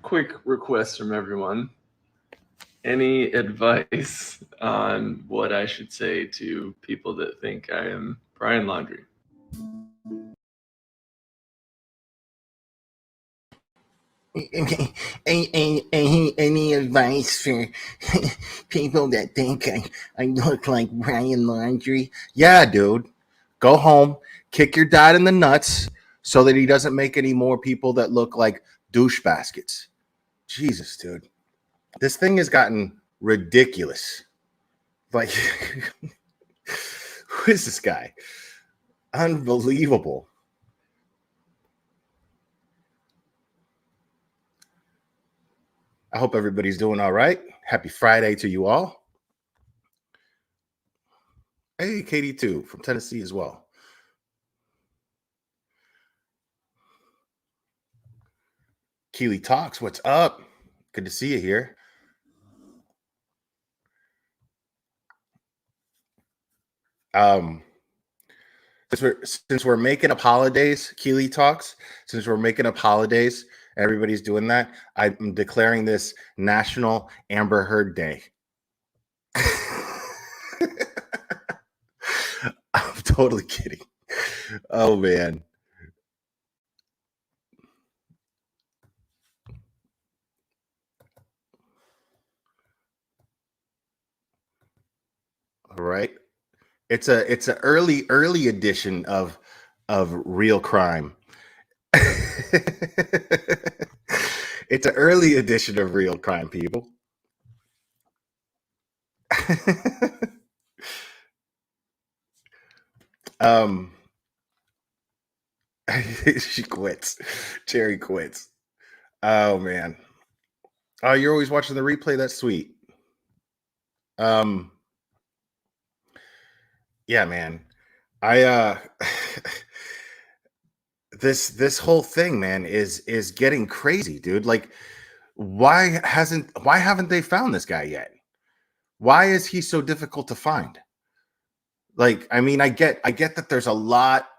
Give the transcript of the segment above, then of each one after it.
quick request from everyone. Any advice on what I should say to people that think I am Brian Laundrie? Any advice for people that think I look like Brian Laundrie? Yeah, dude. Go home, kick your dad in the nuts so that he doesn't make any more people that look like douche baskets. Jesus, dude. This thing has gotten ridiculous. Like, who is this guy? Unbelievable. I hope everybody's doing all right. Happy Friday to you all. Hey, Katie, too, from Tennessee as well. Keely Talks, what's up? Good to see you here. Since we're making up holidays, Keely Talks, since we're making up holidays, everybody's doing that, I'm declaring this National Amber Heard Day. I'm totally kidding. Oh, man. All right. It's an early edition of real crime. It's an early edition of real crime, people. She quits. Cherry quits. Oh, man. Oh, you're always watching the replay. That's sweet. Yeah, man. I this whole thing, man, is getting crazy, dude. Like, why haven't they found this guy yet? Why is he so difficult to find? Like, I mean, I get that there's a lot,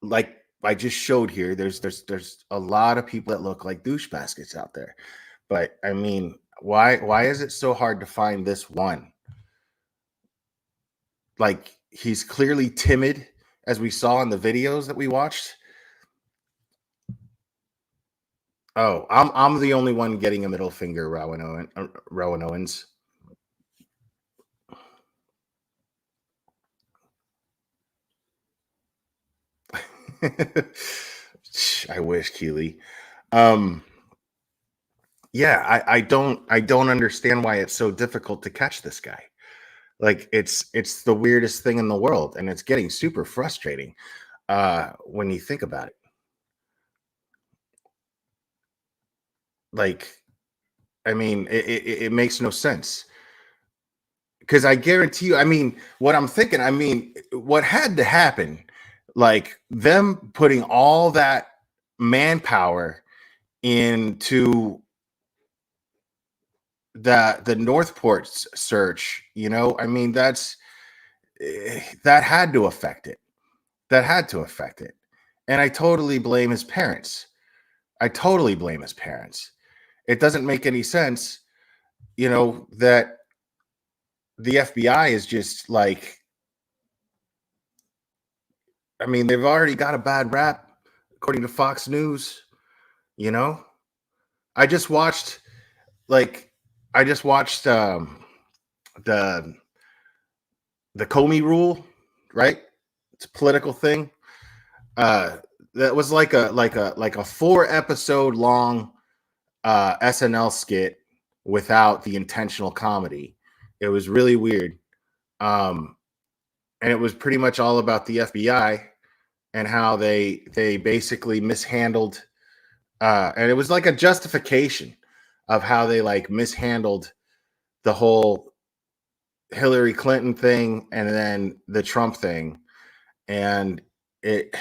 like I just showed here, there's a lot of people that look like douche baskets out there. But I mean, why is it so hard to find this one? Like, he's clearly timid, as we saw in the videos that we watched. Oh, I'm the only one getting a middle finger, Rowan Owens. I wish, Keely. Yeah, I don't understand why it's so difficult to catch this guy. Like, it's the weirdest thing in the world, and it's getting super frustrating when you think about it. Like, I mean, it makes no sense. Because I guarantee you, I mean, what I'm thinking, I mean, what had to happen, like them putting all that manpower into the Northport search, I mean, that had to affect it. That had to affect it. And I totally blame his parents. It doesn't make any sense, that the FBI is just like, I mean, they've already got a bad rap, according to Fox News. I just watched the Comey rule, right? It's a political thing. That was like a 4-episode long SNL skit without the intentional comedy. It was really weird. And it was pretty much all about the FBI and how they basically mishandled, and it was like a justification of how they like mishandled the whole Hillary Clinton thing and then the Trump thing. And it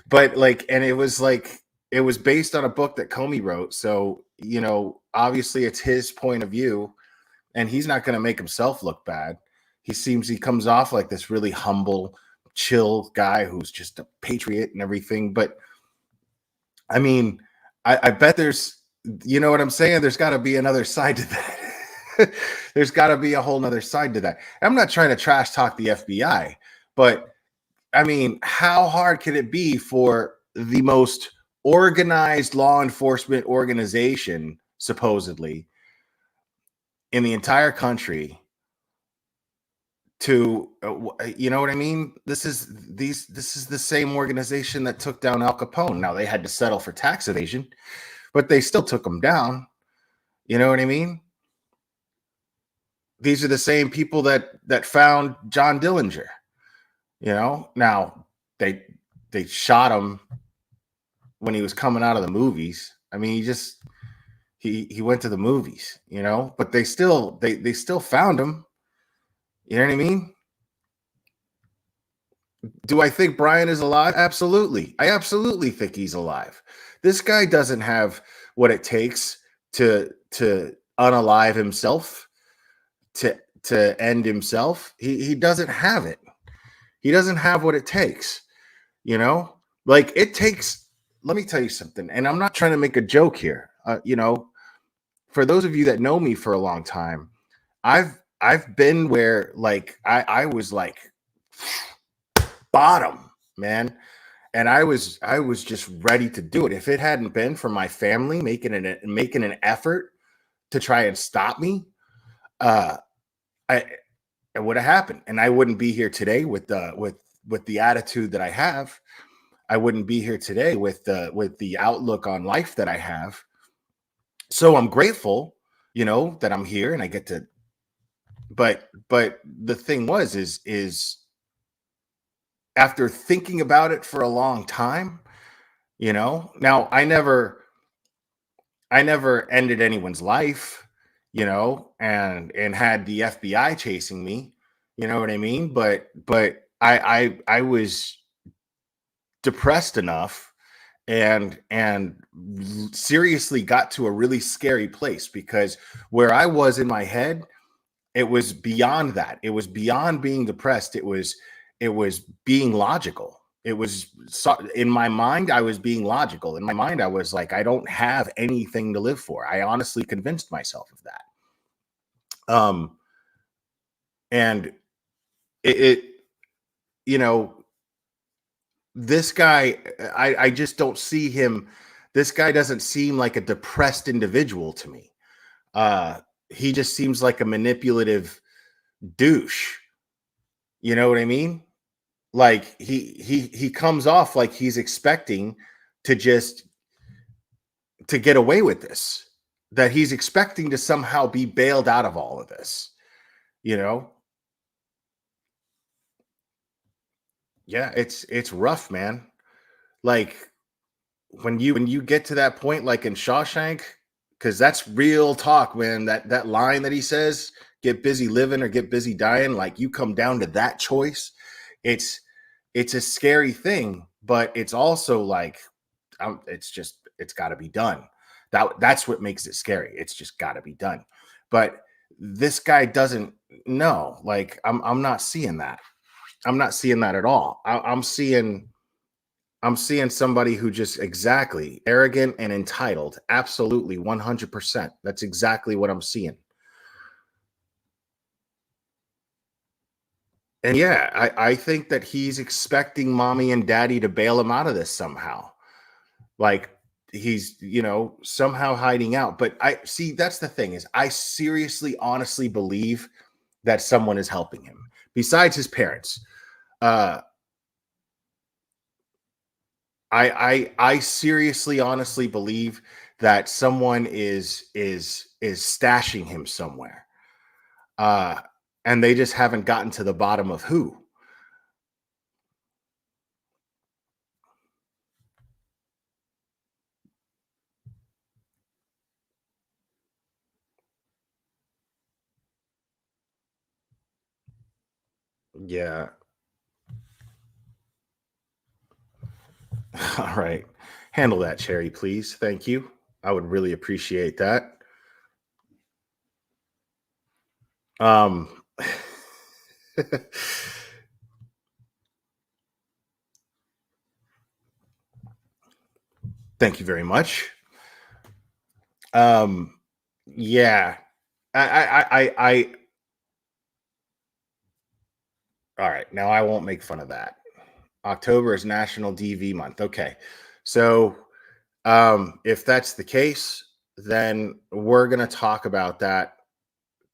but like, and it was based on a book that Comey wrote. So, obviously it's his point of view, and he's not going to make himself look bad. He comes off like this really humble, chill guy who's just a patriot and everything. But I mean, I bet there's, you know what I'm saying? There's got to be another side to that. There's got to be a whole nother side to that. I'm not trying to trash talk the FBI, but I mean, how hard can it be for the most organized law enforcement organization, supposedly, in the entire country to, you know what I mean? This is the same organization that took down Al Capone. Now they had to settle for tax evasion, but they still took him down. You know what I mean? These are the same people that found John Dillinger. You know, now they shot him when he was coming out of the movies. I mean, he went to the movies, you know, but they still found him. You know what I mean? Do I think Brian is alive? Absolutely. I absolutely think he's alive. This guy doesn't have what it takes to unalive himself, to end himself. He doesn't have it. He doesn't have what it takes. You know? Like it takes, let me tell you something, and I'm not trying to make a joke here. You know, for those of you that know me for a long time, I've been where like I was like bottom, man. And I was just ready to do it. If it hadn't been for my family making an effort to try and stop me, uh, it would have happened, and I wouldn't be here today with the attitude that I have. I wouldn't be here today with the outlook on life that I have. So I'm grateful, you know, that I'm here and I get to. But the thing is after thinking about it for a long time, you know, now I never ended anyone's life, you know, and had the FBI chasing me, you know what I mean? But I was depressed enough and seriously got to a really scary place because where I was in my head, it was beyond that. It was beyond being depressed. It was being logical. It was in my mind, I was being logical. In my mind, I was like, I don't have anything to live for. I honestly convinced myself of that. And it you know, this guy, I just don't see him. This guy doesn't seem like a depressed individual to me. He just seems like a manipulative douche. You know what I mean? Like he comes off like he's expecting to just to get away with this, that he's expecting to somehow be bailed out of all of this, you know. Yeah, it's rough, man. Like when you get to that point, like in Shawshank, because that's real talk, man. That line that he says, "Get busy living or get busy dying," like you come down to that choice. It's it's a scary thing, but it's also like it's got to be done. That's what makes it scary. It's just got to be done. But this guy doesn't know. Like I'm not seeing that. I'm not seeing that at all. I'm seeing somebody who just exactly arrogant and entitled. Absolutely 100%. That's exactly what I'm seeing. And yeah, I think that he's expecting mommy and daddy to bail him out of this somehow. Like he's, you know, somehow hiding out. But I see that's the thing is I seriously, honestly believe that someone is helping him besides his parents. Uh I seriously, honestly believe that someone is stashing him somewhere. Uh and they just haven't gotten to the bottom of who. Yeah. All right. Handle that, Cherry, please. Thank you. I would really appreciate that. Um, Thank you very much. Yeah. I all right. Now I won't make fun of that. October is National DV Month. Okay. So if that's the case, then we're going to talk about that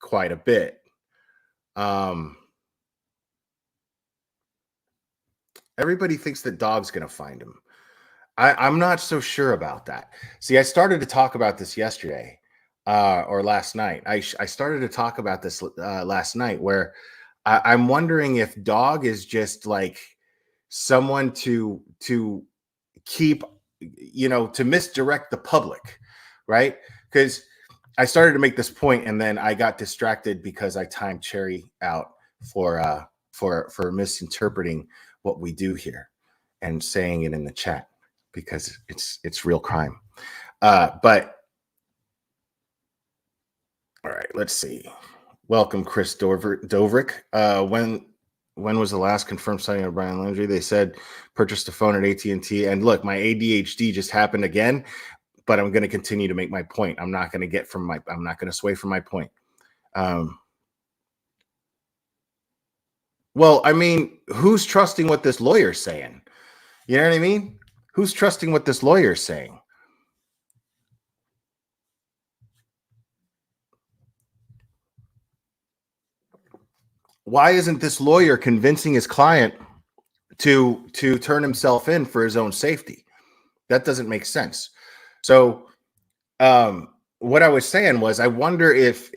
quite a bit. Everybody thinks that dog's going to find him. I'm not so sure about that. See, I started to talk about this yesterday or last night. I started to talk about this last night where I'm wondering if dog is just like someone to keep, to misdirect the public, right? Because I started to make this point and then I got distracted because I timed Cherry out for misinterpreting what we do here and saying it in the chat because it's real crime. But all right, let's see. Welcome, Chris Dovrick. When was the last confirmed sighting of Brian Laundrie? They said purchased a phone at AT&T. And look, my ADHD just happened again, but I'm going to continue to make my point. I'm not going to sway from my point. Well, I mean, who's trusting what this lawyer's saying? You know what I mean? Who's trusting what this lawyer's saying? Why isn't this lawyer convincing his client to turn himself in for his own safety? That doesn't make sense. So what I was saying was I wonder if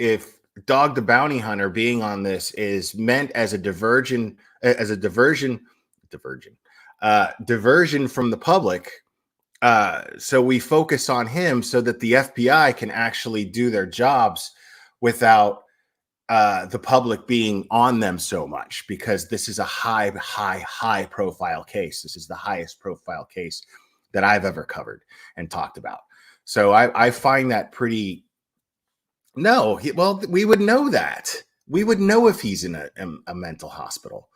Dog the Bounty Hunter being on this is meant as a diversion from the public. So we focus on him so that the FBI can actually do their jobs without the public being on them so much, because this is a high profile case. This is the highest profile case that I've ever covered and talked about. So I find that pretty. No, we would know that. We would know if he's in a mental hospital.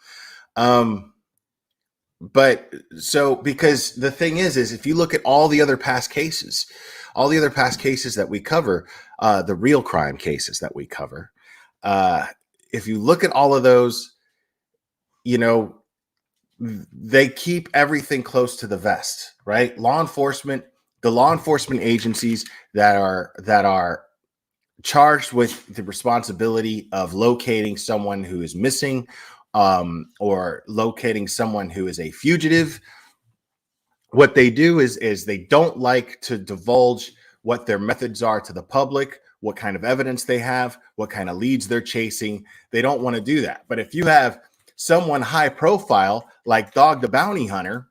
But so, because the thing is if you look at all the other past cases that we cover, the real crime cases that we cover, if you look at all of those, they keep everything close to the vest, right? The law enforcement agencies that are charged with the responsibility of locating someone who is missing, or locating someone who is a fugitive. What they do is they don't like to divulge what their methods are to the public, what kind of evidence they have, what kind of leads they're chasing. They don't want to do that. But if you have someone high profile like Dog the Bounty Hunter,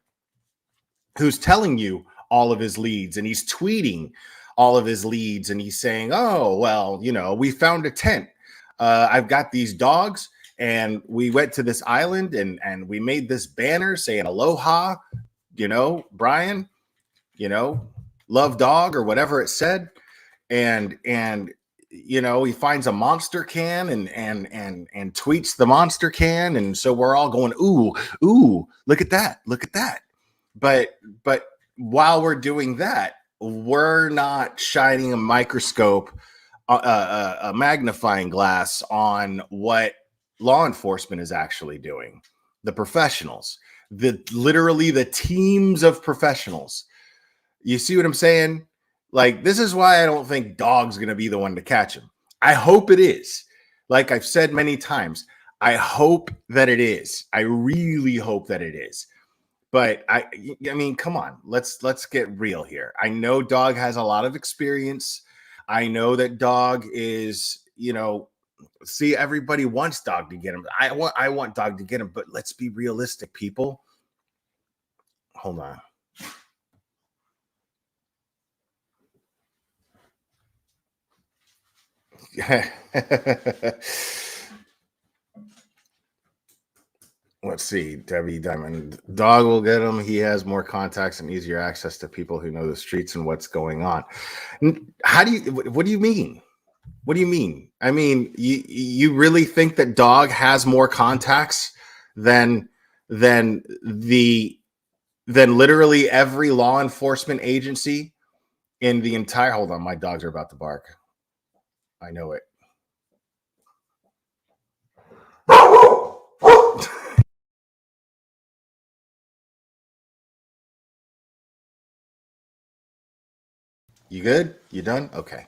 who's telling you all of his leads and he's tweeting all of his leads and he's saying, oh, well, we found a tent. I've got these dogs and we went to this island and we made this banner saying aloha, Brian, love dog or whatever it said. And he finds a monster can and tweets the monster can. And so we're all going, ooh, look at that. But while we're doing that, we're not shining a microscope, a magnifying glass on what law enforcement is actually doing. The professionals, literally the teams of professionals. You see what I'm saying? Like, this is why I don't think Dog's going to be the one to catch him. I hope it is. Like I've said many times, I hope that it is. I really hope that it is. But I mean, come on, let's get real here. I know Dog has a lot of experience. I know that Dog is, see, everybody wants Dog to get him. I want Dog to get him, but let's be realistic, people. Hold on. Let's see, Debbie Diamond. Dog will get him. He has more contacts and easier access to people who know the streets and what's going on. What do you mean? What do you mean? I mean, you really think that Dog has more contacts than the than literally every law enforcement agency in the entire. Hold on, my dogs are about to bark. I know it. You good? You done? Okay.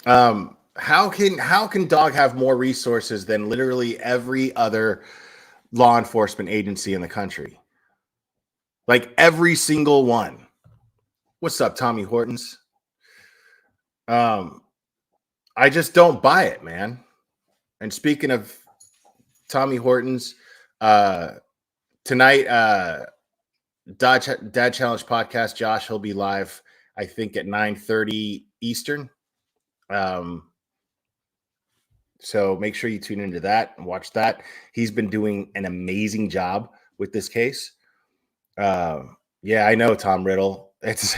How can dog have more resources than literally every other law enforcement agency in the country? Like every single one. What's up, Tommy Hortons? I just don't buy it, man. And speaking of Tommy Hortons, tonight, Dad Challenge podcast, Josh, he'll be live, I think, at 9:30 Eastern. So make sure you tune into that and watch that. He's been doing an amazing job with this case. Yeah, I know, Tom Riddle. It's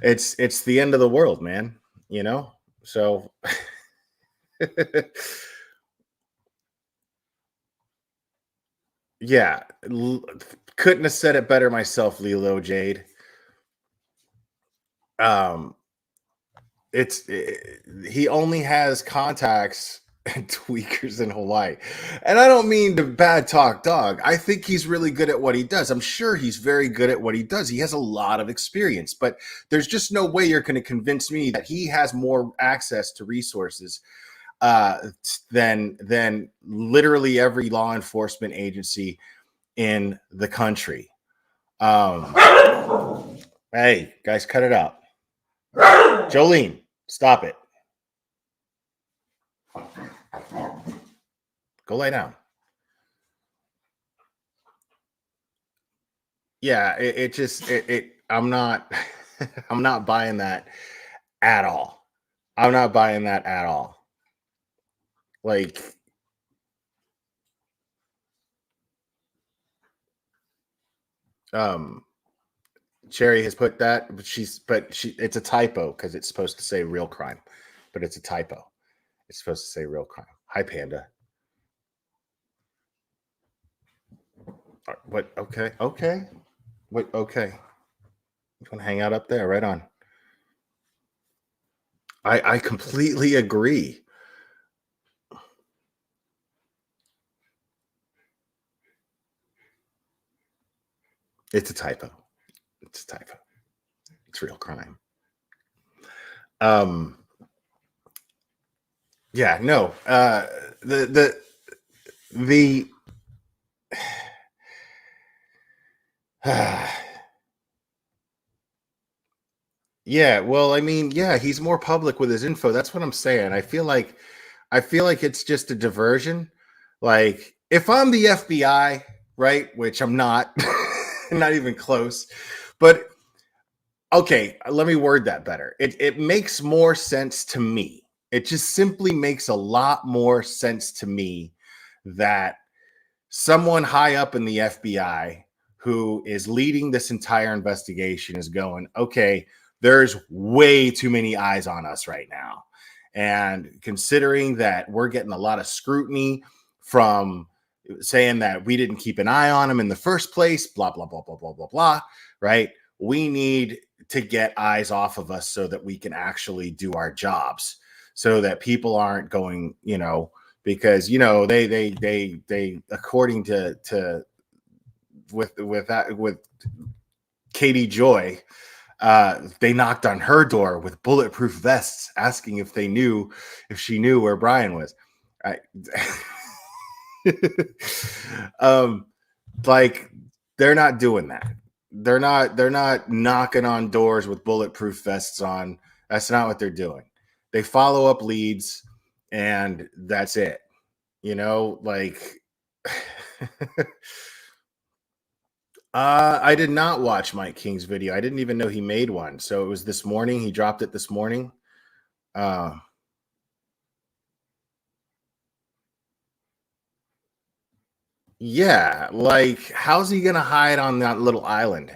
it's the end of the world, man. You know, so yeah, couldn't have said it better myself, Lilo Jade. He only has contacts and tweakers in Hawaii. And I don't mean to bad talk dog. I think he's really good at what he does. I'm sure he's very good at what he does. He has a lot of experience, but there's just no way you're going to convince me that he has more access to resources than literally every law enforcement agency in the country. Hey, guys, cut it out. Jolene, stop it. Go lay down. Yeah, I'm not I'm not buying that at all. I'm not buying that at all. Like, Cherry has put that, but it's a typo because it's supposed to say real crime, but it's a typo. It's supposed to say real crime. Hi, Panda. What? Okay. Wait. Okay. You want to hang out up there? Right on. I completely agree. It's a typo. It's a typo. It's real crime. Yeah, no. The yeah, well, I mean, yeah, he's more public with his info. That's what I'm saying. I feel like it's just a diversion. Like, if I'm the FBI, right, which I'm not, not even close, but okay, let me word that better. It makes more sense to me. It just simply makes a lot more sense to me that someone high up in the FBI who is leading this entire investigation is going, okay, there's way too many eyes on us right now. And considering that we're getting a lot of scrutiny from saying that we didn't keep an eye on him in the first place, blah, blah, blah, blah, blah, blah, blah, right? We need to get eyes off of us so that we can actually do our jobs, so that people aren't going, because they according to with Katie Joy, they knocked on her door with bulletproof vests asking if she knew where Brian was. Like, they're not doing that. They're not knocking on doors with bulletproof vests on. That's not what they're doing. They follow up leads and that's it. Like I did not watch Mike King's video. I didn't even know he made one. So it was this morning. He dropped it this morning. Yeah, like, how's he gonna hide on that little island?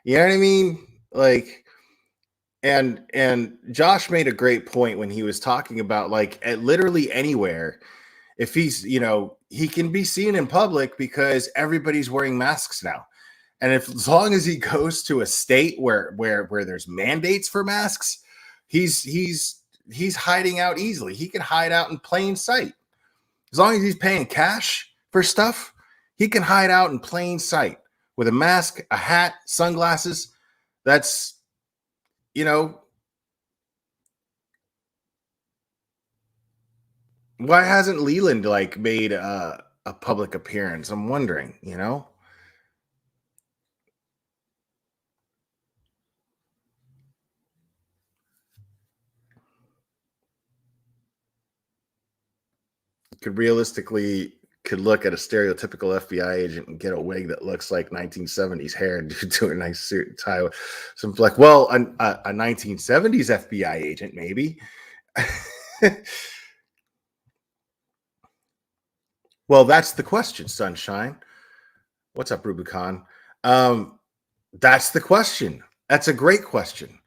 You know what I mean? Like, and Josh made a great point when he was talking about, like, at literally anywhere if he's, he can be seen in public because everybody's wearing masks now. And as long as he goes to a state where there's mandates for masks, he's hiding out easily. He can hide out in plain sight. As long as he's paying cash for stuff, he can hide out in plain sight with a mask, a hat, sunglasses. That's, why hasn't Leland made a public appearance? I'm wondering, could look at a stereotypical FBI agent and get a wig that looks like 1970s hair and do a nice suit and tie. Some a 1970s FBI agent, maybe. Well, that's the question, Sunshine. What's up, Rubicon? That's the question. That's a great question,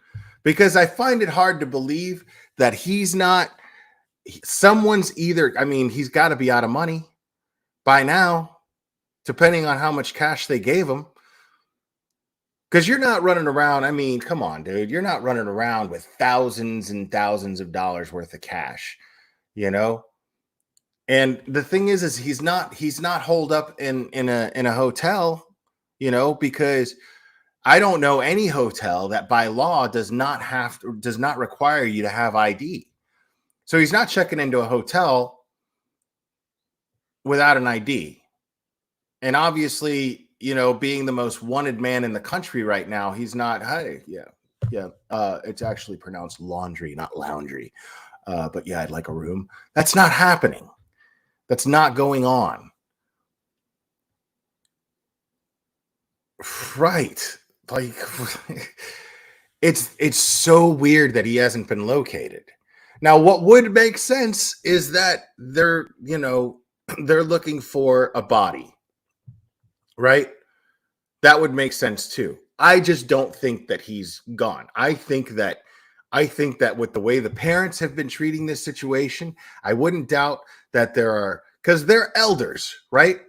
because I find it hard to believe that he's not. Someone's either, he's got to be out of money by now, depending on how much cash they gave him. Because you're not running around. Come on, dude. You're not running around with thousands and thousands of dollars worth of cash, And the thing is he's not holed up in a hotel, because I don't know any hotel that by law does not require you to have ID. So he's not checking into a hotel without an ID. And obviously, being the most wanted man in the country right now, he's not, it's actually pronounced laundry, not laundry. But yeah, I'd like a room. That's not happening. That's not going on. Right. It's so weird that he hasn't been located. Now, what would make sense is that they're looking for a body, right? That would make sense too. I just don't think that he's gone. I think that with the way the parents have been treating this situation, I wouldn't doubt that because they're elders, right?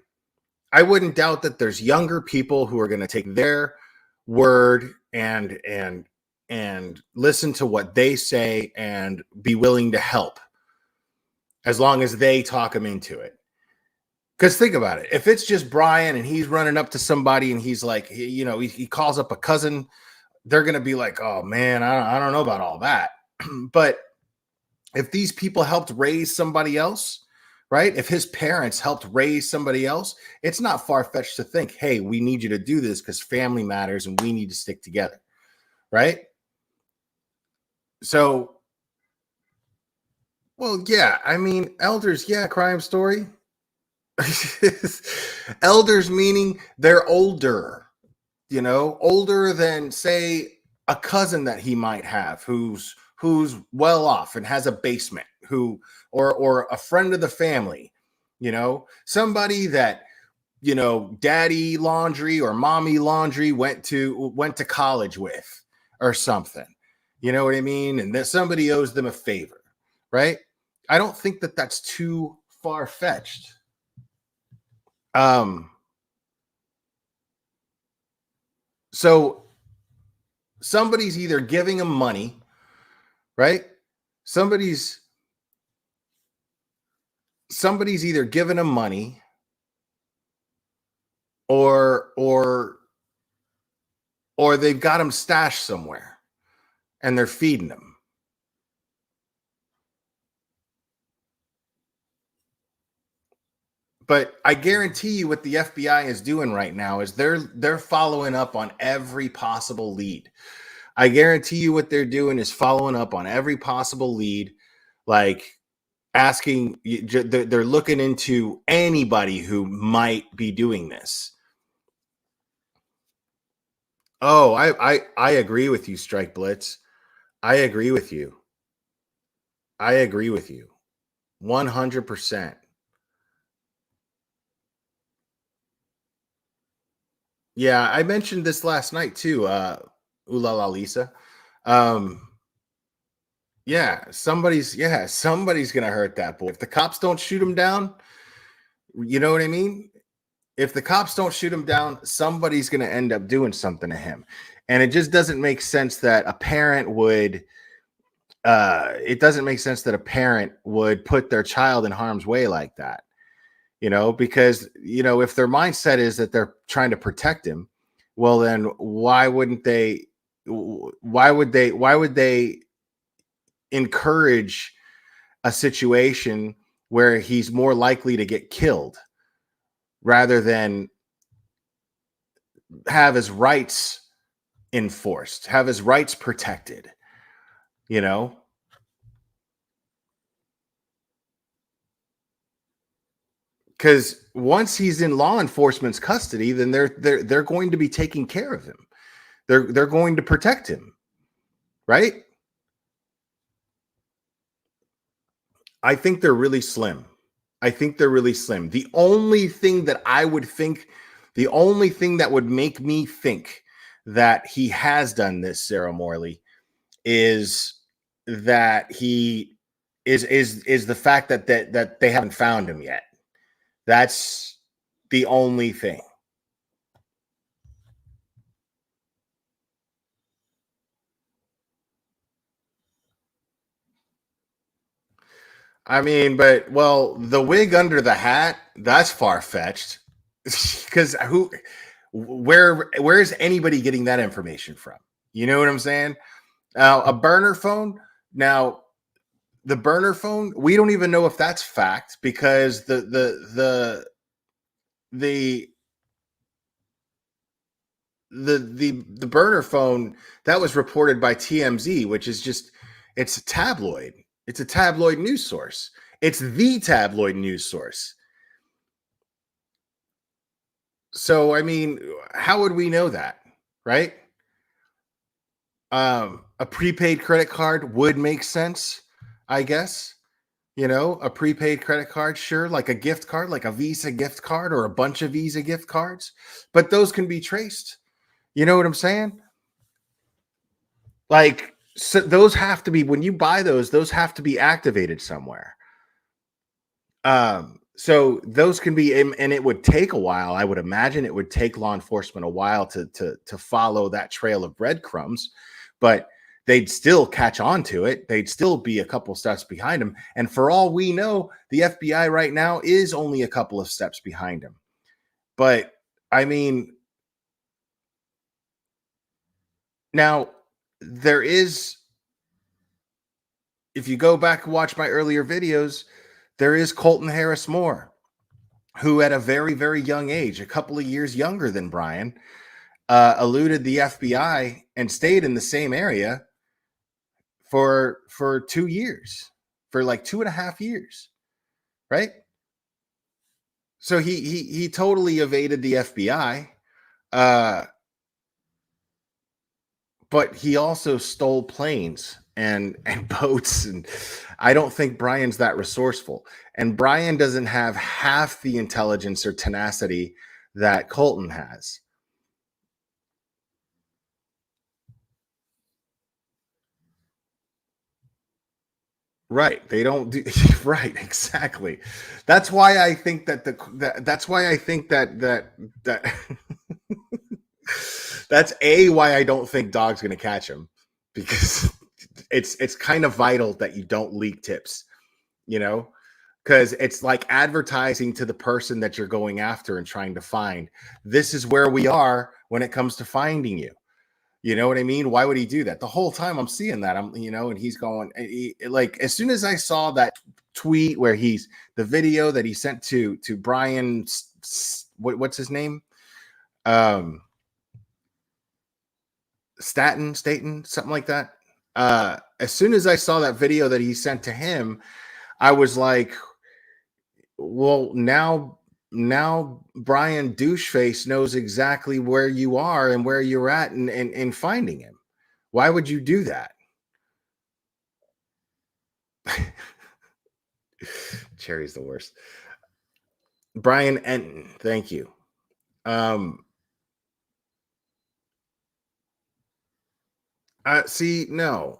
I wouldn't doubt that there's younger people who are going to take their word and listen to what they say and be willing to help, as long as they talk him into it. Because think about it. If it's just Brian and he's running up to somebody and he's like, he calls up a cousin, they're going to be like, oh man, I don't know about all that. But if these people helped raise somebody else, right? If his parents helped raise somebody else, it's not far-fetched to think, hey, we need you to do this because family matters and we need to stick together, right? So, well, yeah, elders, yeah, crime story. Elders meaning they're older, older than, say, a cousin that he might have who's well off and has a basement, or a friend of the family, somebody that, Daddy Laundrie or Mommy Laundrie went to college with or something. You know what I mean? And that somebody owes them a favor, right? I don't think that that's too far-fetched. So somebody's either giving him money, right? Somebody's either giving him money or they've got him stashed somewhere and they're feeding him. But I guarantee you what the FBI is doing right now is they're following up on every possible lead. I guarantee you what they're doing is following up on every possible lead, like asking, they're looking into anybody who might be doing this. Oh, I agree with you, Strike Blitz. I agree with you. 100%. Yeah, I mentioned this last night too, Ulala Lisa. somebody's gonna hurt that boy. If the cops don't shoot him down, you know what I mean? If the cops don't shoot him down, somebody's gonna end up doing something to him. And it just doesn't make sense that a parent would it doesn't make sense that a parent would put their child in harm's way like that. Because if their mindset is that they're trying to protect him, well then why would they encourage a situation where he's more likely to get killed rather than have his rights enforced, have his rights protected, you know? Because once he's in law enforcement's custody, then they're going to be taking care of him. They're going to protect him, right? I think they're really slim. The only thing that would make me think that he has done this, Sarah Morley, is that he is the fact that they haven't found him yet. That's the only thing. I mean, the wig under the hat, that's far-fetched. Because where's anybody getting that information from? You know what I'm saying? A burner phone. Now, the burner phone, we don't even know if that's fact because the burner phone that was reported by TMZ, which is just it's a tabloid. It's a tabloid news source. It's the tabloid news source. So, I mean, how would we know that, right? A prepaid credit card would make sense, I guess. A prepaid credit card, sure, like a gift card, like a Visa gift card or a bunch of Visa gift cards, but those can be traced. You know what I'm saying? Like, so those have to be, when you buy those have to be activated somewhere. So those can be, and it would take a while. I would imagine it would take law enforcement a while to follow that trail of breadcrumbs, but they'd still catch on to it. They'd still be a couple steps behind him. And for all we know, the FBI right now is only a couple of steps behind him. But I mean, now there is, if you go back and watch my earlier videos, there is Colton Harris Moore, who at a very, very young age, a couple of years younger than Brian, eluded the FBI and stayed in the same area for 2 years, for like 2.5 years, right? So he totally evaded the FBI, but he also stole planes and boats, and I don't think Brian's that resourceful. And Brian doesn't have half the intelligence or tenacity that Colton has. Right. They don't do right, exactly. That's why I think that that's why I think that that's why I don't think Dog's going to catch him, because it's kind of vital that you don't leak tips, because it's like advertising to the person that you're going after and trying to find. This is where we are when it comes to finding you. You know what I mean? Why would he do that? The whole time I'm seeing that, and he's going, like, as soon as I saw that tweet where the video that he sent to Brian, what's his name? Staten, something like that. As soon as I saw that video that he sent to him, I was like, well, now Brian Doucheface knows exactly where you are and where you're at in finding him. Why would you do that? Cherry's the worst. Brian Enton, thank you. See, no.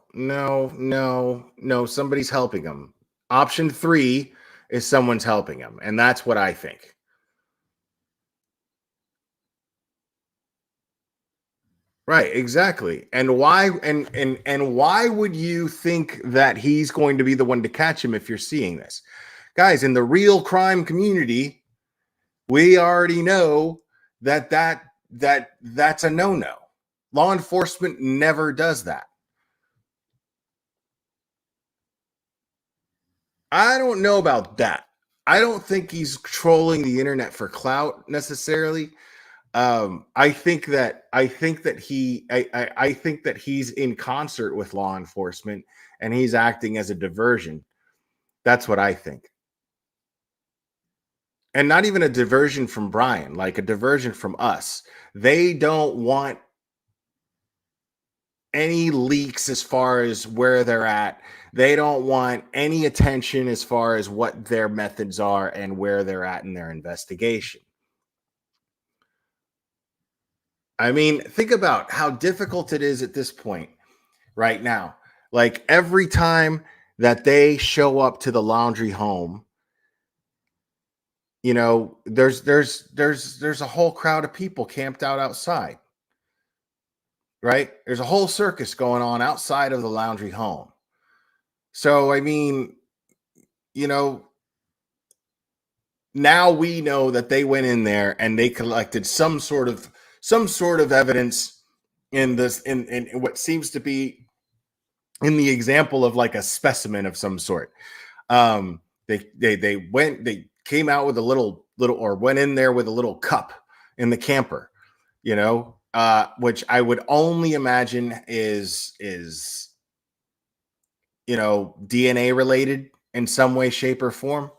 Somebody's helping him. Option 3 is someone's helping him, and that's what I think. Right, exactly. And why and why would you think that he's going to be the one to catch him if you're seeing this? Guys, in the real crime community, we already know that's a no-no. Law enforcement never does that. I don't know about that. I don't think he's trolling the internet for clout necessarily. I think that he's in concert with law enforcement and he's acting as a diversion. That's what I think. And not even a diversion from Brian, like a diversion from us. They don't want any leaks as far as where they're at. They don't want any attention as far as what their methods are and where they're at in their investigation. I mean, think about how difficult it is at this point right now. Like every time that they show up to the Laundrie home, you know, there's a whole crowd of people camped out outside. Right? There's a whole circus going on outside of the Laundrie home. So, I mean, you know, now we know that they went in there and they collected some sort of evidence in this in what seems to be in the example of like a specimen of some sort. They came out with a little or went in there with a little cup in the camper, you know, which I would only imagine is you know, DNA related in some way, shape, or form.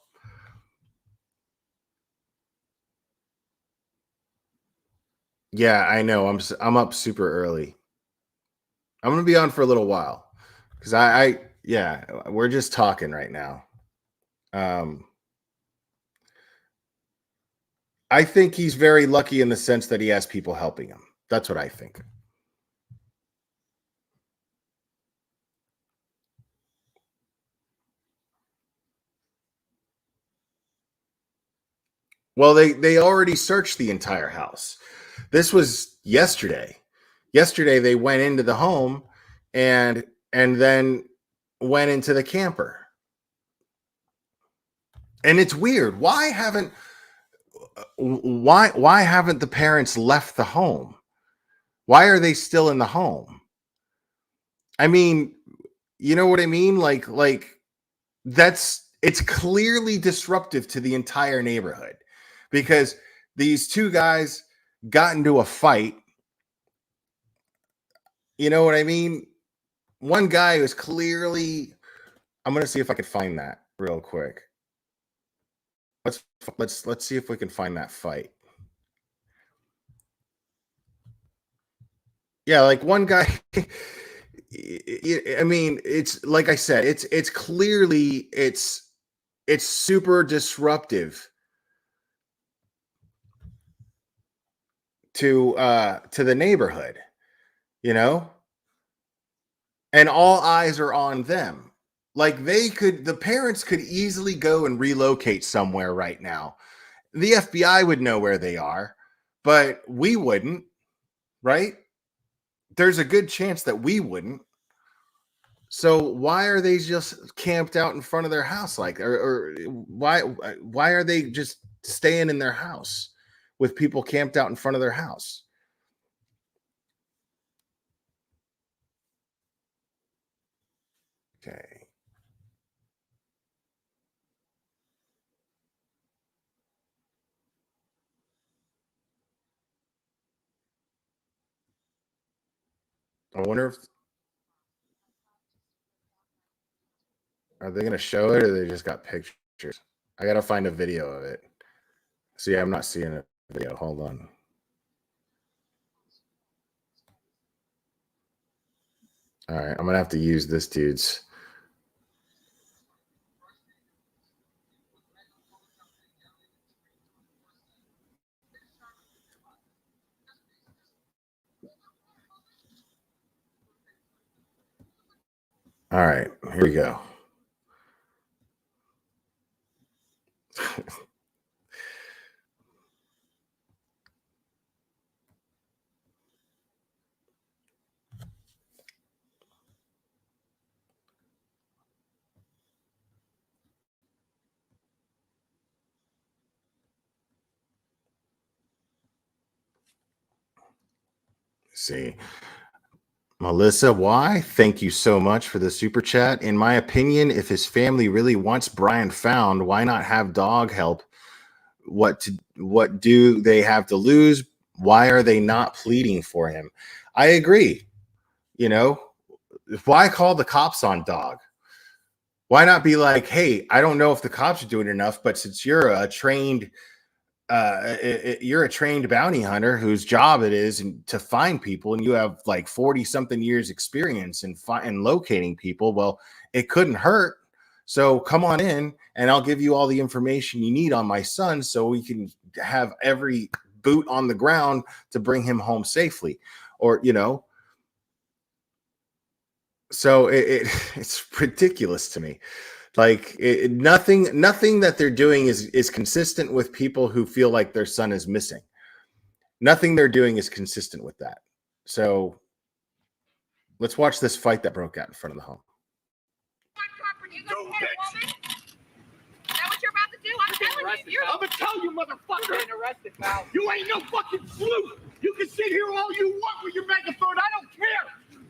Yeah, I know. I'm up super early. I'm gonna be on for a little while because I yeah, we're just talking right now. Um, I think he's very lucky in the sense that he has people helping him. That's what I think. Well, they already searched the entire house. This was yesterday. Yesterday they went into the home and then went into the camper. And it's weird. Why haven't the parents left the home? Why are they still in the home? I mean, you know what I mean? Like that's it's clearly disruptive to the entire neighborhood because these two guys got into a fight. You know what I mean? One guy was clearly I'm going to see if I could find that real quick. Let's see if we can find that fight. Yeah, like one guy I mean, it's like I said, it's clearly it's super disruptive to the neighborhood, you know? And all eyes are on them. Like the parents could easily go and relocate somewhere right now. The FBI would know where they are, but we wouldn't, right? There's a good chance that we wouldn't. So why are they just camped out in front of their house or why are they just staying in their house with people camped out in front of their house? Okay. I wonder if are they going to show it or they just got pictures? I got to find a video of it. See, I'm not seeing a video. Hold on. All right, I'm going to have to use this dude's. All right, here we go. See, Melissa, why? Thank you so much for the super chat. In my opinion, if his family really wants Brian found, why not have dog help? What do they have to lose? Why are they not pleading for him? I agree. You know, why call the cops on dog? Why not be like, hey, I don't know if the cops are doing enough, but since you're a trained you're a trained bounty hunter whose job it is to find people, and you have like 40 something years experience in locating people. Well, it couldn't hurt. So come on in and I'll give you all the information you need on my son so we can have every boot on the ground to bring him home safely. Or, so it's ridiculous to me. Like nothing that they're doing is consistent with people who feel like their son is missing. Nothing they're doing is consistent with that. So let's watch this fight that broke out in front of the home. You gonna hit a woman? Is that what you're about to do? I'm telling you. I'm gonna tell you, motherfucker. You're getting arrested, pal. You ain't no fucking sleuth. You can sit here all you want with your megaphone. I don't care.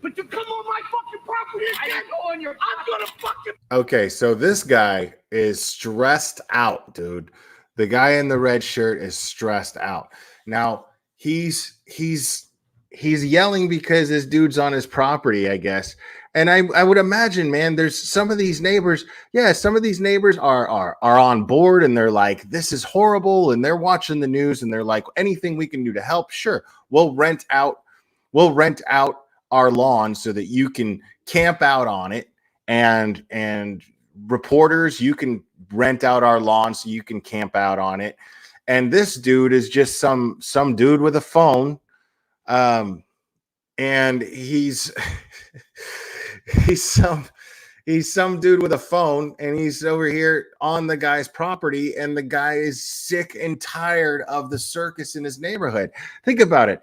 But you come on my fucking property again. I'm gonna fucking. Okay, so this guy is stressed out, dude. The guy in the red shirt is stressed out. Now he's yelling because this dude's on his property, I guess. And I would imagine, man, there's some of these neighbors. Yeah, some of these neighbors are on board and they're like, this is horrible. And they're watching the news and they're like, anything we can do to help. Sure. We'll rent out our lawn so that you can camp out on it. And reporters, you can rent out our lawn so you can camp out on it. And this dude is just some dude with a phone. And he's he's some dude with a phone, and he's over here on the guy's property, and the guy is sick and tired of the circus in his neighborhood. Think about it.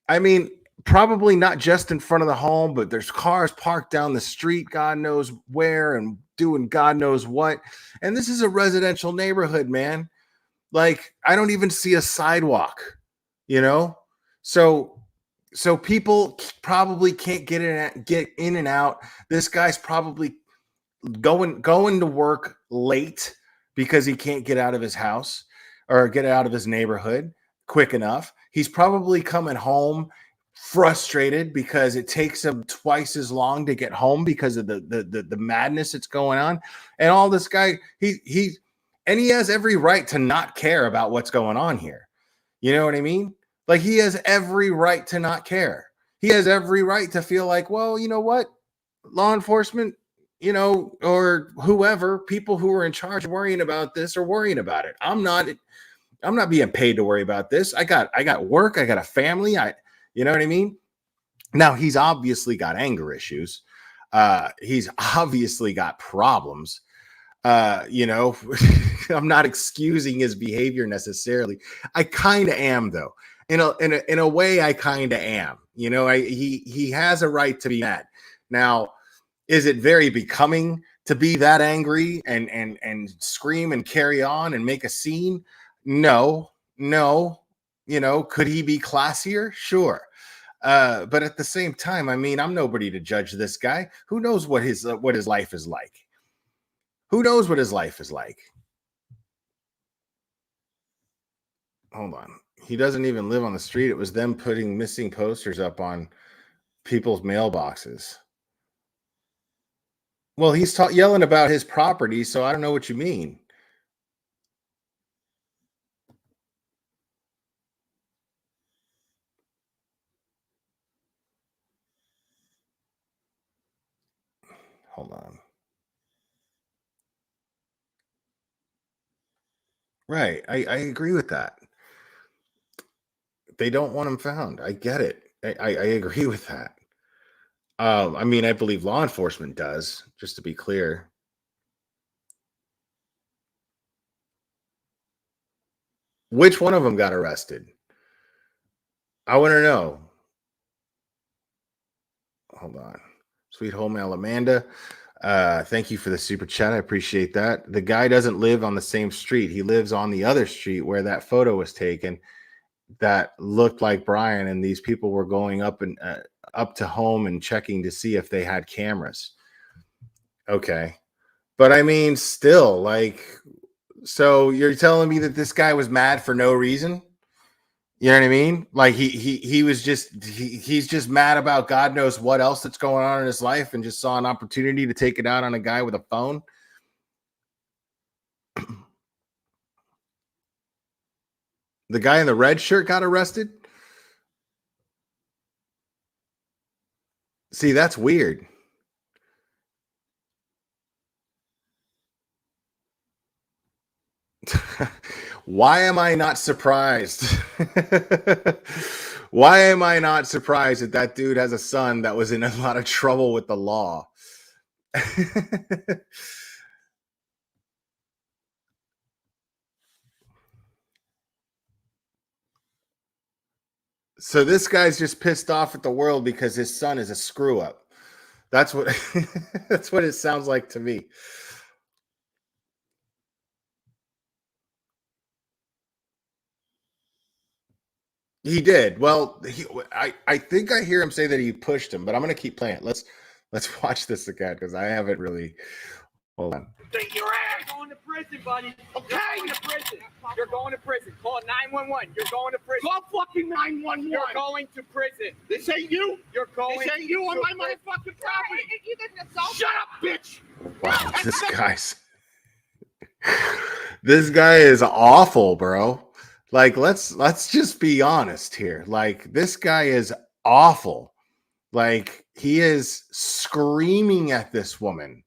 I mean, probably not just in front of the home, but there's cars parked down the street, God knows where, and doing God knows what. And this is a residential neighborhood, man. Like, I don't even see a sidewalk, So people probably can't get in and out. This guy's probably going to work late because he can't get out of his house or get out of his neighborhood quick enough. He's probably coming home frustrated because it takes him twice as long to get home because of the madness that's going on. And all this guy, he has every right to not care about what's going on here. You know what I mean? Like, he has every right to not care. He has every right to feel like, well, you know what? Law enforcement, or whoever, people who are in charge worrying about this are worrying about it. I'm not being paid to worry about this. I got work. I got a family. You know what I mean? Now, he's obviously got anger issues. He's obviously got problems. I'm not excusing his behavior necessarily. I kind of am, though. In a way, I kind of am. He has a right to be mad. Now, is it very becoming to be that angry and scream and carry on and make a scene? No. Could he be classier? Sure. But at the same time, I mean, I'm nobody to judge this guy. Who knows what his life is like? Who knows what his life is like? Hold on. He doesn't even live on the street. It was them putting missing posters up on people's mailboxes. Well, he's yelling about his property, so I don't know what you mean. Hold on. Right. I agree with that. They don't want him found. I get it. I agree with that. I mean, I believe law enforcement does, just to be clear. Which one of them got arrested? I want to know. Hold on. Sweet home Alamanda. Thank you for the super chat. I appreciate that. The guy doesn't live on the same street. He lives on the other street where that photo was taken that looked like Brian, and these people were going up and up to home and checking to see if they had cameras. Okay. But I mean, still, like, so you're telling me that this guy was mad for no reason? You know what I mean? Like he was just he's just mad about God knows what else that's going on in his life, and just saw an opportunity to take it out on a guy with a phone. The guy in the red shirt got arrested. See, that's weird. Why am I not surprised? Why am I not surprised that that dude has a son that was in a lot of trouble with the law? So this guy's just pissed off at the world because his son is a screw up. That's what that's what it sounds like to me. He did. Well, I think I hear him say that he pushed him, but I'm going to keep playing it. Let's watch this again because I haven't really. Hold on. Take your ass. You're going to prison, buddy. Okay. You're going to prison. You're going to prison. Call 911. You're going to prison. Call fucking 911. You're going to prison. This ain't you. You're going. This ain't you on to my prison. motherfucking property. You did an assault. Shut up, bitch. Wow, this guy is awful, bro. Like, let's just be honest here. Like, this guy is awful. Like, he is screaming at this woman.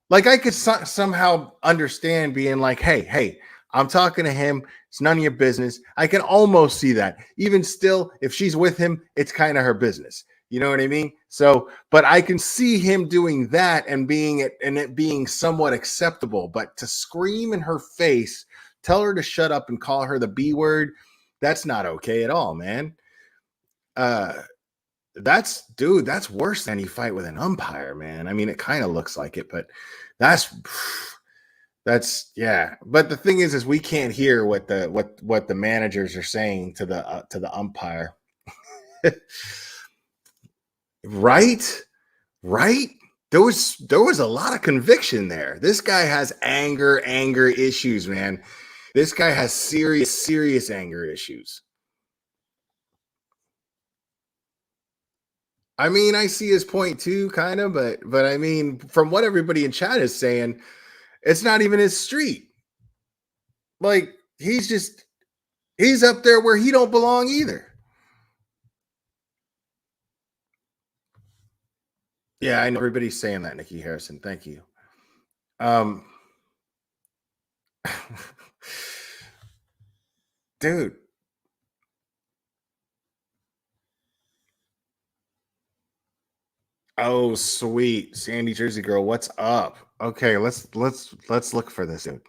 Like, I could somehow understand being like, hey, I'm talking to him. It's none of your business. I can almost see that. Even still, if she's with him, it's kind of her business. You know what I mean? So, but I can see him doing that and it being somewhat acceptable. But to scream in her face, tell her to shut up and call her the B word, that's not okay at all, man. That's worse than you fight with an umpire, man. I mean, it kind of looks like it, but that's yeah. But the thing is we can't hear what the managers are saying to the umpire. Right? There was a lot of conviction there. This guy has anger issues, man. This guy has serious anger issues. I mean, I see his point too, kind of, but I mean, from what everybody in chat is saying, it's not even his street. Like, he's up there where he don't belong either. Yeah, I know everybody's saying that, Nikki Harrison. Thank you. Dude. Oh, sweet. Sandy Jersey girl, what's up? Okay, let's look for this dude.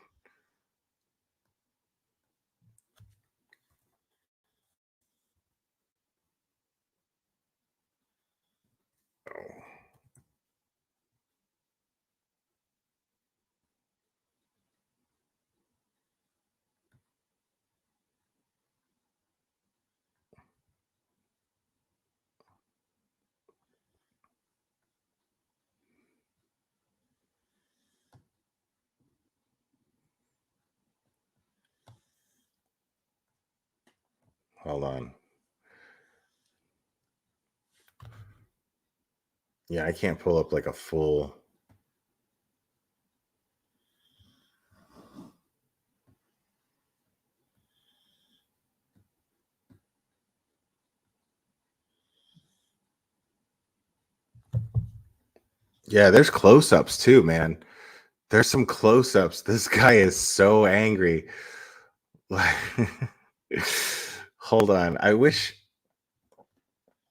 Hold on. Yeah, I can't pull up like a full. Yeah, there's close-ups too, man. There's some close-ups. This guy is so angry. Hold on. I wish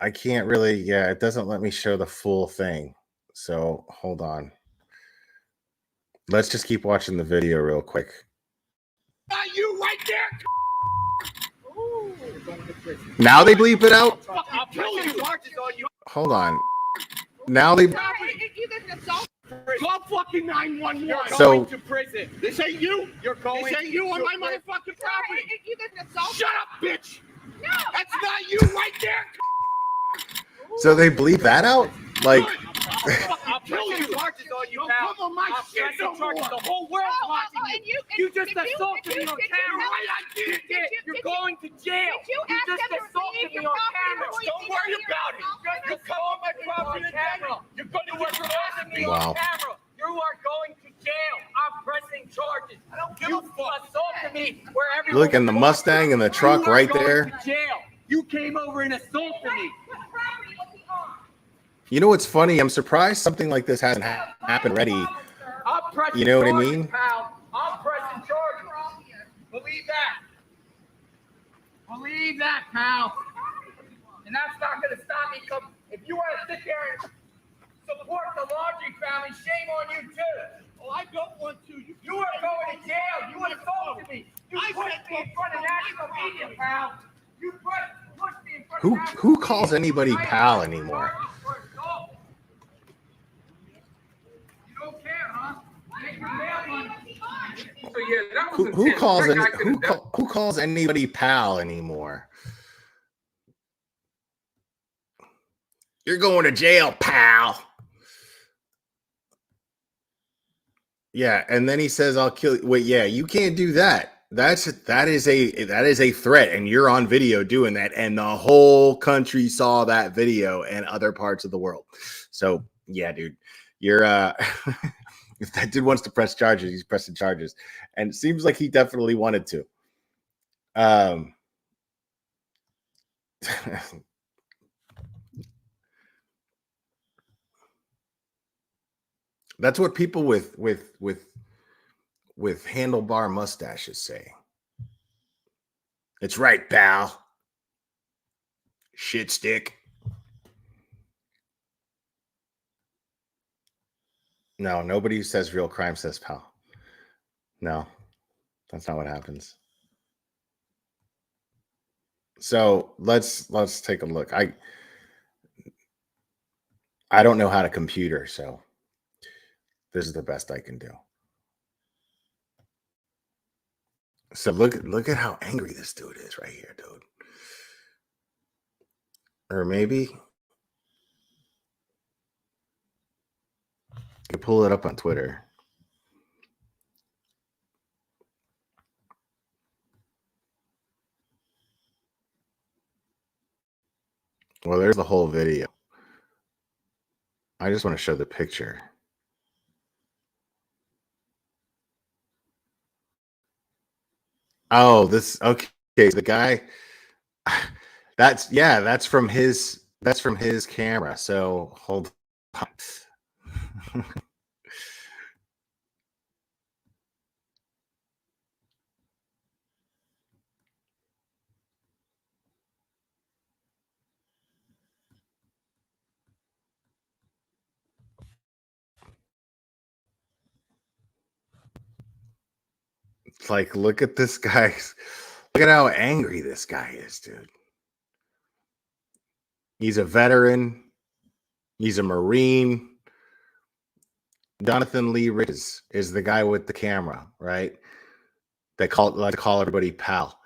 I can't really, yeah, it doesn't let me show the full thing. So hold on. Let's just keep watching the video real quick. Not you right there. Now they bleep it out? I'll kill you. Charges on you. Hold on. Now they You guys assault. Call fucking 911. You're So- going to prison. This ain't you. You're going. This ain't you on to my prison. motherfucking property. You guys assault. Shut up, bitch. No. That's not you right there. so they bleep that out? Like I'll kill press you. charges on you, Don't pal. come on my I'll shit press no charges. more. The whole world's watching and you. and You just did assaulted me on did you camera. tell- Right, I did. You're going to jail. Did you ask just them to assaulted leave me your on property camera. before you Don't came worry out here about and it. assaulted Just come on my property on again. camera. You're going to You were get your harassing ass me beat. Wow. on camera. You are going to jail. I'm pressing charges. I don't give You a fuck. assaulted me where everyone look, and the Mustang and the truck You are right going there. to jail. You came over and assaulted me. What property was he on? You know what's funny? I'm surprised something like this hasn't happened already. I'm pressing You know what I charges, mean? pal. I'm pressing charges. Believe that. Believe that, pal. And that's not going to stop me. If you want to sit there and support the Laundrie family, shame on you too. Oh, I don't want to. You are going to jail. You assaulted me. You pushed me in front of national media, pal. You pushed me in front of national Who calls anybody pal anymore? You don't care, huh? Take your bail money. So yeah, that was Who intense. calls That any, guy could have done- who calls anybody pal anymore? You're going to jail, pal. Yeah, and then he says, "I'll kill you." Wait, yeah, you can't do that. That is a threat, and you're on video doing that, and the whole country saw that video and other parts of the world. So yeah, dude, you're if that dude wants to press charges, he's pressing charges, and it seems like he definitely wanted to. That's what people with handlebar mustaches say. It's right, pal. Shit stick. No, nobody who says real crime says pal. No, that's not what happens. So let's take a look. I don't know how to computer, so this is the best I can do. So look at how angry this dude is right here, dude. Or maybe you can pull it up on Twitter. Well, there's the whole video. I just want to show the picture. Oh, okay. The guy that's from his camera. So hold on. It's like, look at this guy. Look at how angry this guy is, dude. He's a veteran. He's a Marine. Jonathan Lee Rich is the guy with the camera, right? They like to call everybody pal.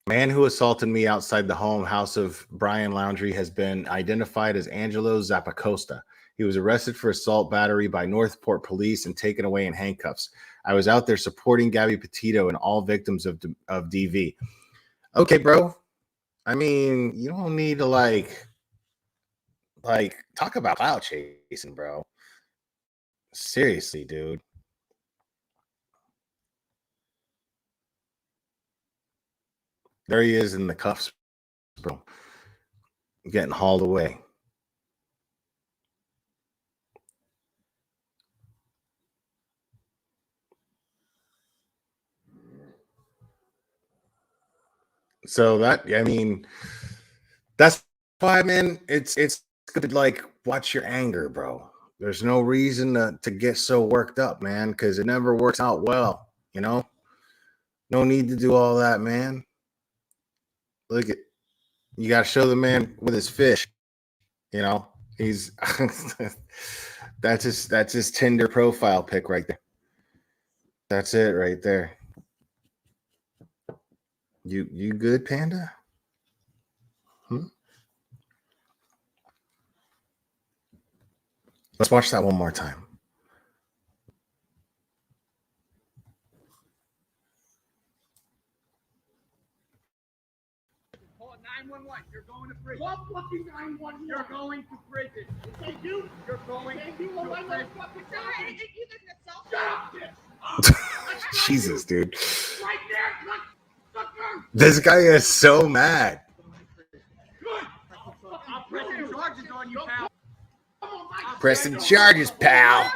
Man who assaulted me outside the house of Brian Laundrie has been identified as Angelo Zappacosta. He was arrested for assault battery by Northport police and taken away in handcuffs. I was out there supporting Gabby Petito and all victims of DV. Okay, bro. I mean, you don't need to like talk about clout chasing, bro. Seriously, dude. There he is in the cuffs, bro. Getting hauled away. So that, I mean, that's why, man, it's good to like watch your anger, bro. There's no reason to get so worked up, man, because it never works out well, you know? No need to do all that, man. Look at you gotta show the man with his fish, you know. He's that's his Tinder profile pic right there. That's it right there. You good, Panda? Let's watch that one more time. Call 911. You're going to prison. What fucking 911? You're going to prison. Thank you. You're going Thank you. Oh, my to prison. motherfucking Sorry, God. you didn't assault me. Shut up, bitch. Jesus, dude. Right there, sucker. This guy is so mad. Good. I'm pressing charges on you, pal. Come on, my Pressing charges, pal.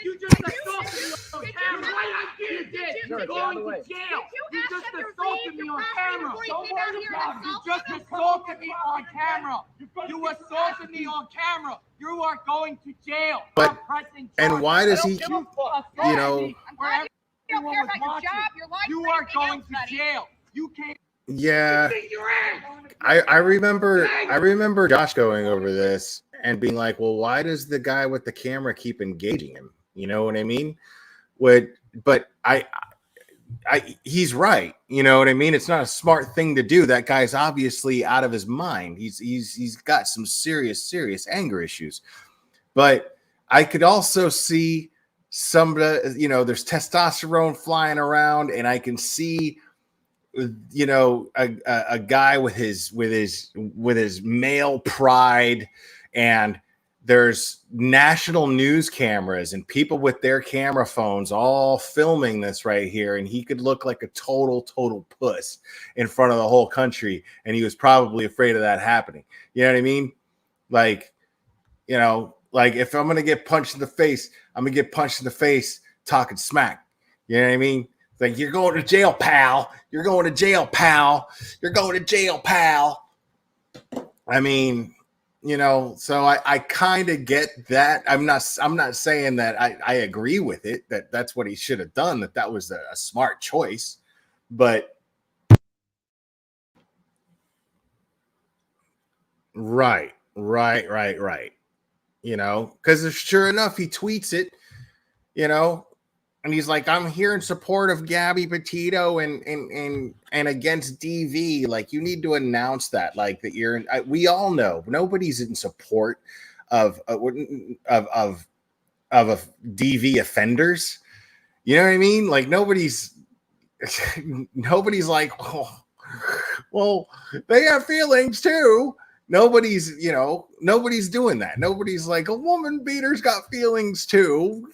You just assaulted me on camera. Right, I did. You're going to jail. You just assaulted me on camera. Don't worry about it. You just assaulted me on camera. You assaulted me on camera. You are going to jail. But- I'm pressing and charges. why does I don't he- give a fuck. you know- I'm glad you don't care about your job, your life, You or are anything going else, to buddy. jail. You can't. Yeah. Beat your ass. I remember Josh going over this and being like, well, why does the guy with the camera keep engaging him? You know what I mean? But he's right. You know what I mean? It's not a smart thing to do. That guy's obviously out of his mind. He's got some serious anger issues. But I could also see somebody, you know, there's testosterone flying around, and I can see, you know, a guy with his male pride, and there's national news cameras and people with their camera phones all filming this right here, and he could look like a total puss in front of the whole country, and he was probably afraid of that happening. You know what I mean? Like, you know, like if I'm gonna get punched in the face, I'm gonna get punched in the face talking smack. You know what I mean? Like, you're going to jail, pal. You're going to jail, pal. You're going to jail, pal. I mean, you know, so I kind of get that. I'm not saying that I agree with it, that's what he should have done, that was a smart choice. But right. You know, because sure enough, he tweets it, you know, and he's like, I'm here in support of Gabby Petito and against DV. Like, you need to announce that, like, that you're in. We all know nobody's in support of DV offenders. You know what I mean? Like, nobody's like, oh, well, they have feelings too. Nobody's doing that. Nobody's like, a woman beater's got feelings too.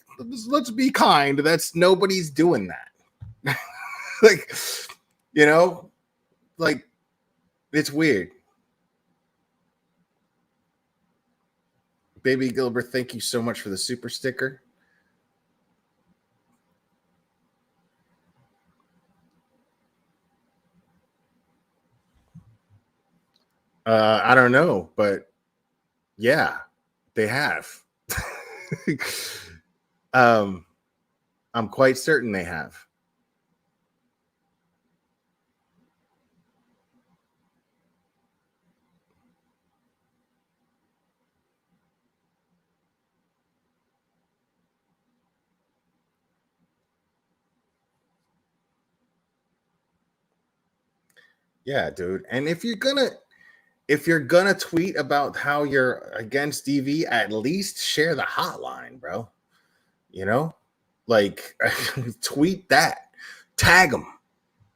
Let's be kind. Nobody's doing that. Like, you know, like, it's weird. Baby Gilbert, thank you so much for the super sticker. I don't know, but yeah, they have. I'm quite certain they have. Yeah, dude. And if you're gonna tweet about how you're against DV, at least share the hotline, bro. You know, like, tweet that, tag them.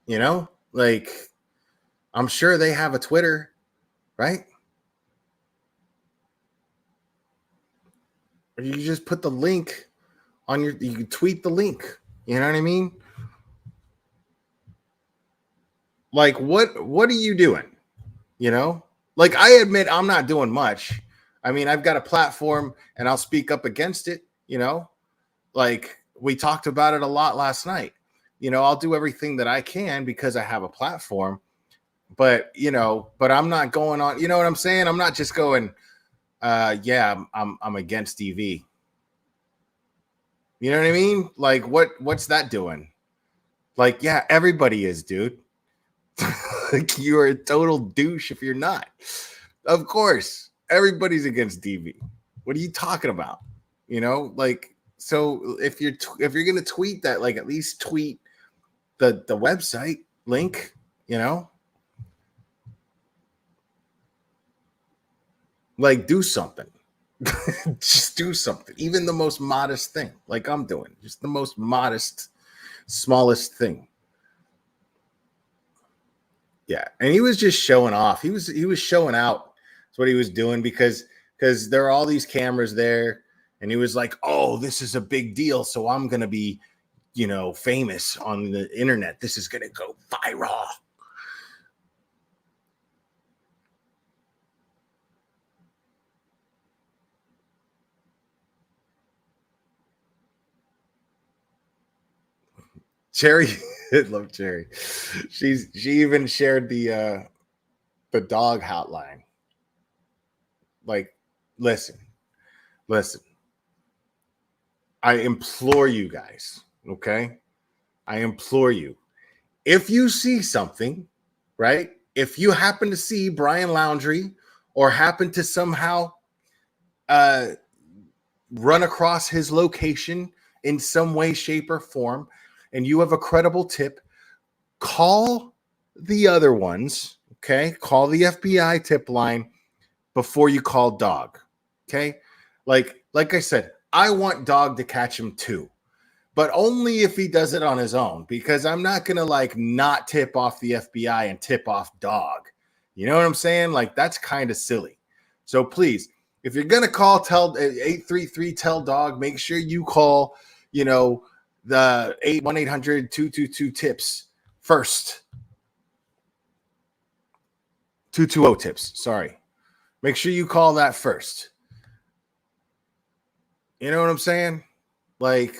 You know, like, I'm sure they have a Twitter, right? Or you just put the link on you can tweet the link. You know what I mean? Like, what are you doing? You know, like, I admit I'm not doing much. I mean, I've got a platform and I'll speak up against it. You know, like, we talked about it a lot last night. You know, I'll do everything that I can because I have a platform, but I'm not going on. You know what I'm saying? I'm not just going. Yeah, I'm against DV. You know what I mean? Like, what's that doing? Like, yeah, everybody is, dude. Like, you're a total douche if you're not. Of course, everybody's against DV. What are you talking about? Like, so if you're gonna tweet that, like, at least tweet the website link. Like, do something. Just do something. Even the most modest thing, like I'm doing, just the most modest, smallest thing. Yeah, and he was just showing off. He was showing out. That's what he was doing because there are all these cameras there, and he was like, "Oh, this is a big deal, so I'm gonna be, famous on the internet. This is gonna go viral." Cherry, I love Cherry. She even shared the dog hotline. Like, listen. I implore you guys, okay? I implore you. If you see something, right? If you happen to see Brian Laundrie or happen to somehow run across his location in some way, shape, or form, and you have a credible tip, call the other ones, okay? Call the FBI tip line before you call Dog, okay? Like I said, I want Dog to catch him too, but only if he does it on his own, because I'm not going to not tip off the FBI and tip off Dog. You know what I'm saying? Like, that's kind of silly. So please, if you're going to call, tell 833 tell Dog, make sure you call, the 1-800-222 tips first. 220 tips. Sorry. Make sure you call that first. You know what I'm saying? Like,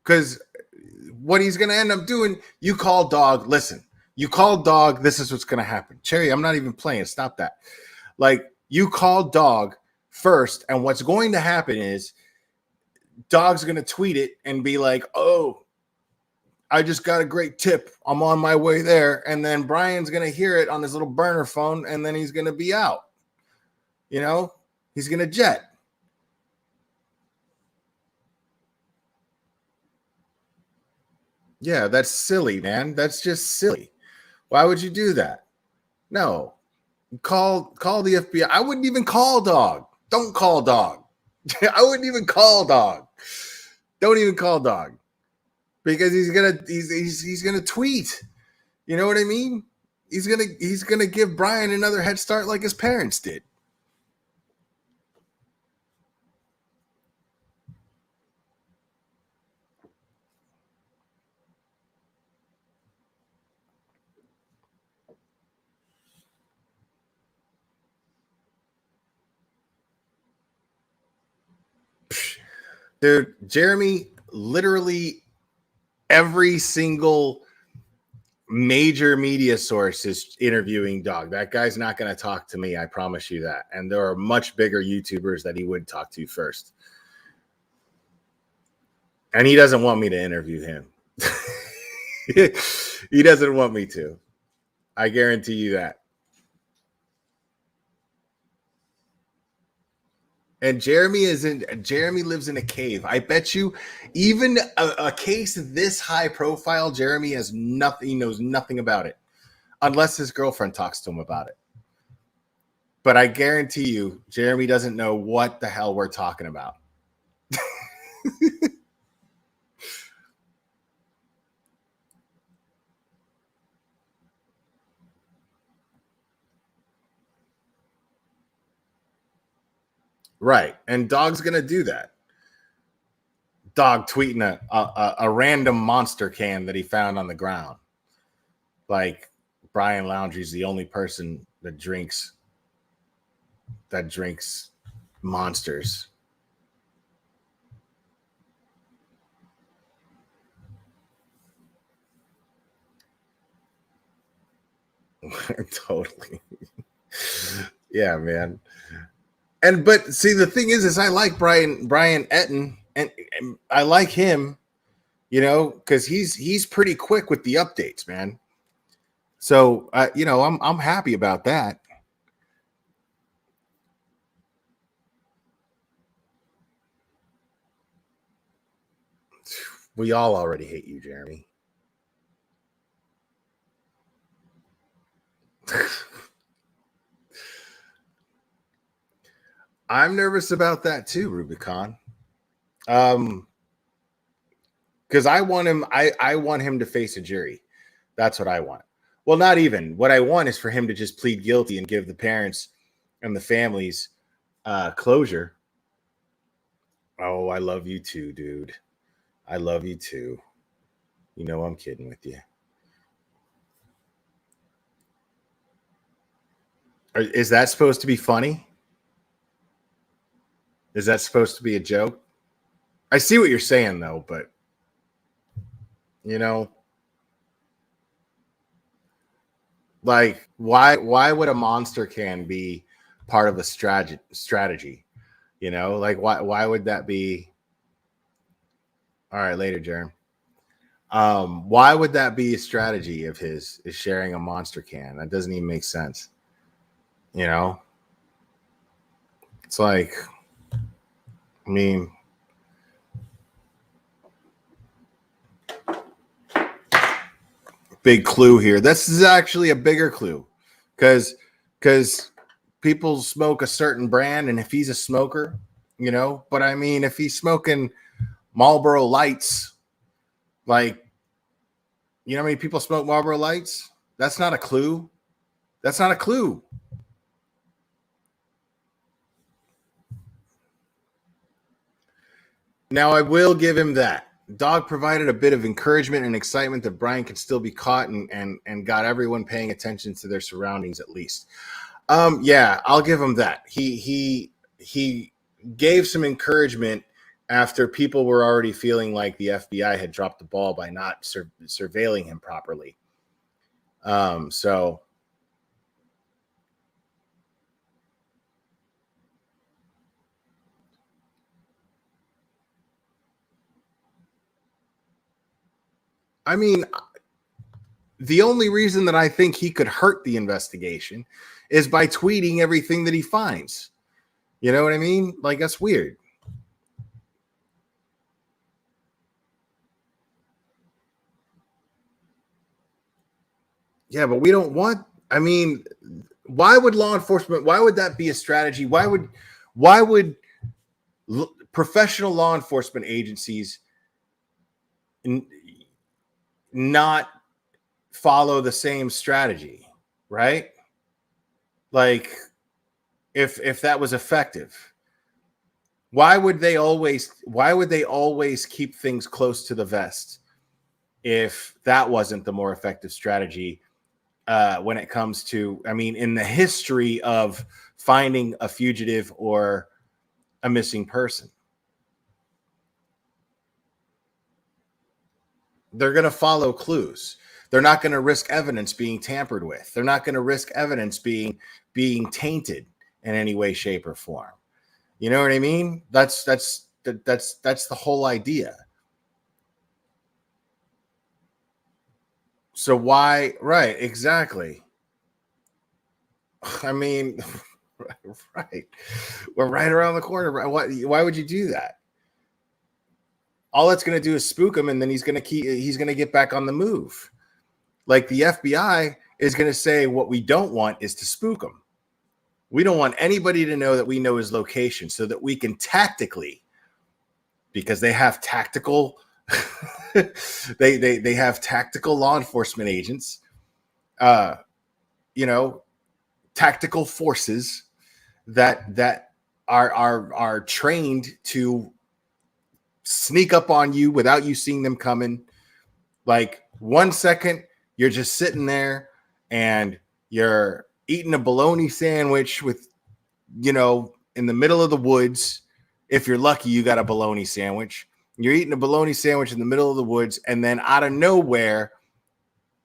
because what he's going to end up doing, you call Dog. Listen, you call Dog. This is what's going to happen. Cherry, I'm not even playing. Stop that. Like, you call Dog first, and what's going to happen is Dog's going to tweet it and be like, "Oh, I just got a great tip. I'm on my way there." And then Brian's going to hear it on his little burner phone, and then he's going to be out. He's going to jet. Yeah, that's silly, man. That's just silly. Why would you do that? No. Call the FBI. I wouldn't even call Dog. Don't call Dog. I wouldn't even call Dog. Don't even call Dog. Because he's gonna tweet. You know what I mean? He's gonna give Brian another head start like his parents did. Dude, Jeremy, literally every single major media source is interviewing Dog. That guy's not going to talk to me. I promise you that. And there are much bigger YouTubers that he would talk to first. And he doesn't want me to interview him. He doesn't want me to. I guarantee you that. And Jeremy lives in a cave. I bet you even a case this high profile, Jeremy has nothing, he knows nothing about it. Unless his girlfriend talks to him about it. But I guarantee you, Jeremy doesn't know what the hell we're talking about. Right. And Dog's going to do that. Dog tweeting a random monster can that he found on the ground. Like, Brian Laundrie's the only person that drinks monsters. Totally. Yeah, man. But see, the thing is I like Brian Etten, and I like him, because he's pretty quick with the updates, man. So I'm happy about that. We all already hate you, Jeremy. I'm nervous about that too, Rubicon. Because I want him. I want him to face a jury. That's what I want. Well, not even. What I want is for him to just plead guilty and give the parents and the families closure. Oh, I love you too, dude. I love you too. I'm kidding with you. Is that supposed to be funny? Is that supposed to be a joke? I see what you're saying, though, but like, why would a monster can be part of a strategy? Like, why would that be? All right, later, Jerem. Why would that be a strategy of his, is sharing a monster can? That doesn't even make sense. It's like, I mean, big clue here. This is actually a bigger clue because people smoke a certain brand, and if he's a smoker, but I mean, if he's smoking Marlboro Lights, like, how many people smoke Marlboro Lights? That's not a clue. That's not a clue. Now, I will give him that. Dog provided a bit of encouragement and excitement that Brian could still be caught, and got everyone paying attention to their surroundings at least. Yeah, I'll give him that. He gave some encouragement after people were already feeling like the FBI had dropped the ball by not surveilling him properly. So I mean, the only reason that I think he could hurt the investigation is by tweeting everything that he finds. You know what I mean? Like, that's weird. Yeah, but we don't want, I mean, why would law enforcement, why would that be a strategy? Why would professional law enforcement agencies not follow the same strategy, right? Like, if that was effective, why would they always keep things close to the vest if that wasn't the more effective strategy when it comes to, I mean, in the history of finding a fugitive or a missing person? They're going to follow clues. They're not going to risk evidence being tampered with. They're not going to risk evidence being tainted in any way, shape, or form. You know what I mean? That's the whole idea. So why? Right, exactly. I mean, right. We're right around the corner. Why would you do that? All that's going to do is spook him, and then he's going to get back on the move. Like, the FBI is going to say, what we don't want is to spook him. We don't want anybody to know that we know his location, so that we can tactically, because they have tactical, they have tactical law enforcement agents, tactical forces that are trained to sneak up on you without you seeing them coming. Like, 1 second you're just sitting there and you're eating a bologna sandwich with, in the middle of the woods. If you're lucky, you got a bologna sandwich. You're eating a bologna sandwich in the middle of the woods, and then out of nowhere,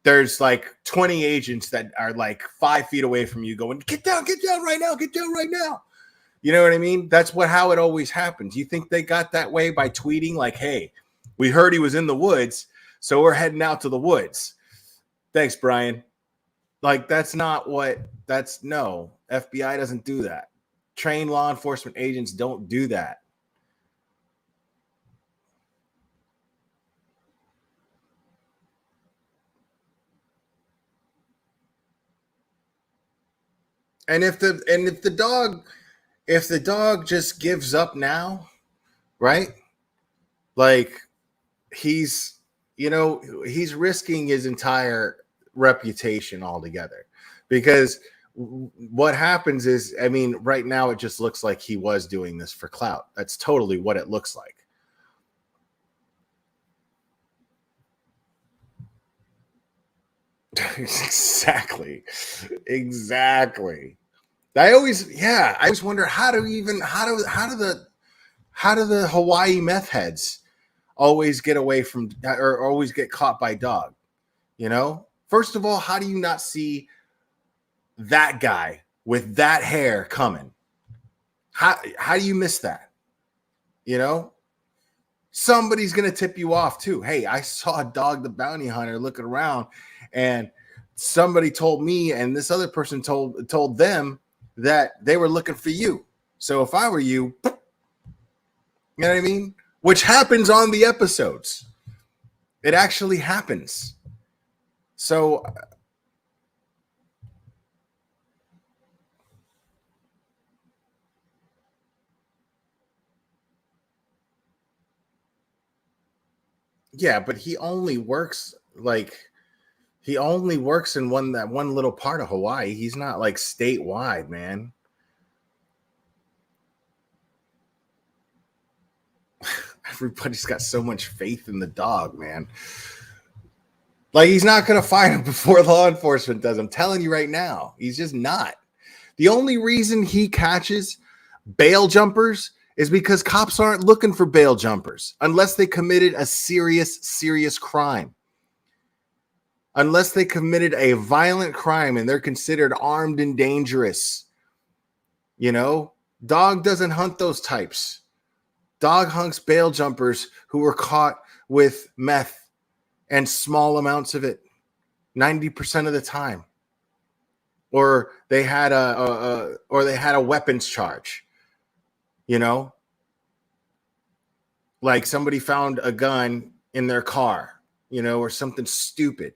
there's like 20 agents that are like 5 feet away from you going, get down right now, get down right now. You know what I mean? That's how it always happens. You think they got that way by tweeting like, hey, we heard he was in the woods, so we're heading out to the woods. Thanks, Brian. Like, no, FBI doesn't do that. Trained law enforcement agents don't do that. And if the dog just gives up now, right? Like, he's risking his entire reputation altogether, because what happens is, I mean, right now it just looks like he was doing this for clout. That's totally what it looks like. Exactly. I always wonder how do the Hawaii meth heads always get away from, or always get caught by dog? You know, first of all, how do you not see that guy with that hair coming? How do you miss that? You know, somebody's gonna tip you off too. Hey, I saw Dog the Bounty Hunter looking around, and somebody told me, and this other person told them that they were looking for you. So if I were you, you know what I mean? Which happens on the episodes. It actually happens. So yeah, but he only works in one little part of Hawaii. He's not like statewide, man. Everybody's got so much faith in the dog, man. Like, he's not going to find him before law enforcement does. I'm telling you right now, he's just not. The only reason he catches bail jumpers is because cops aren't looking for bail jumpers unless they committed a serious crime. Unless they committed a violent crime and they're considered armed and dangerous. You know, dog doesn't hunt those types. Dog hunts bail jumpers who were caught with meth and small amounts of it 90% of the time. Or they had a weapons charge. You know, like somebody found a gun in their car, you know, or something stupid.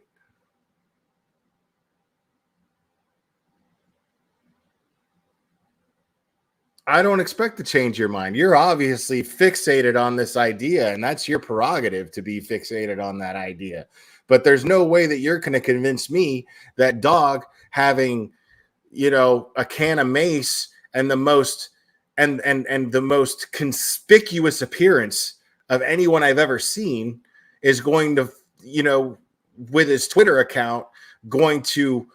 I don't expect to change your mind. You're obviously fixated on this idea, and that's your prerogative to be fixated on that idea. But there's no way that you're going to convince me that dog having, you know, a can of mace and the most the most conspicuous appearance of anyone I've ever seen is going to, you know, with his Twitter account, going to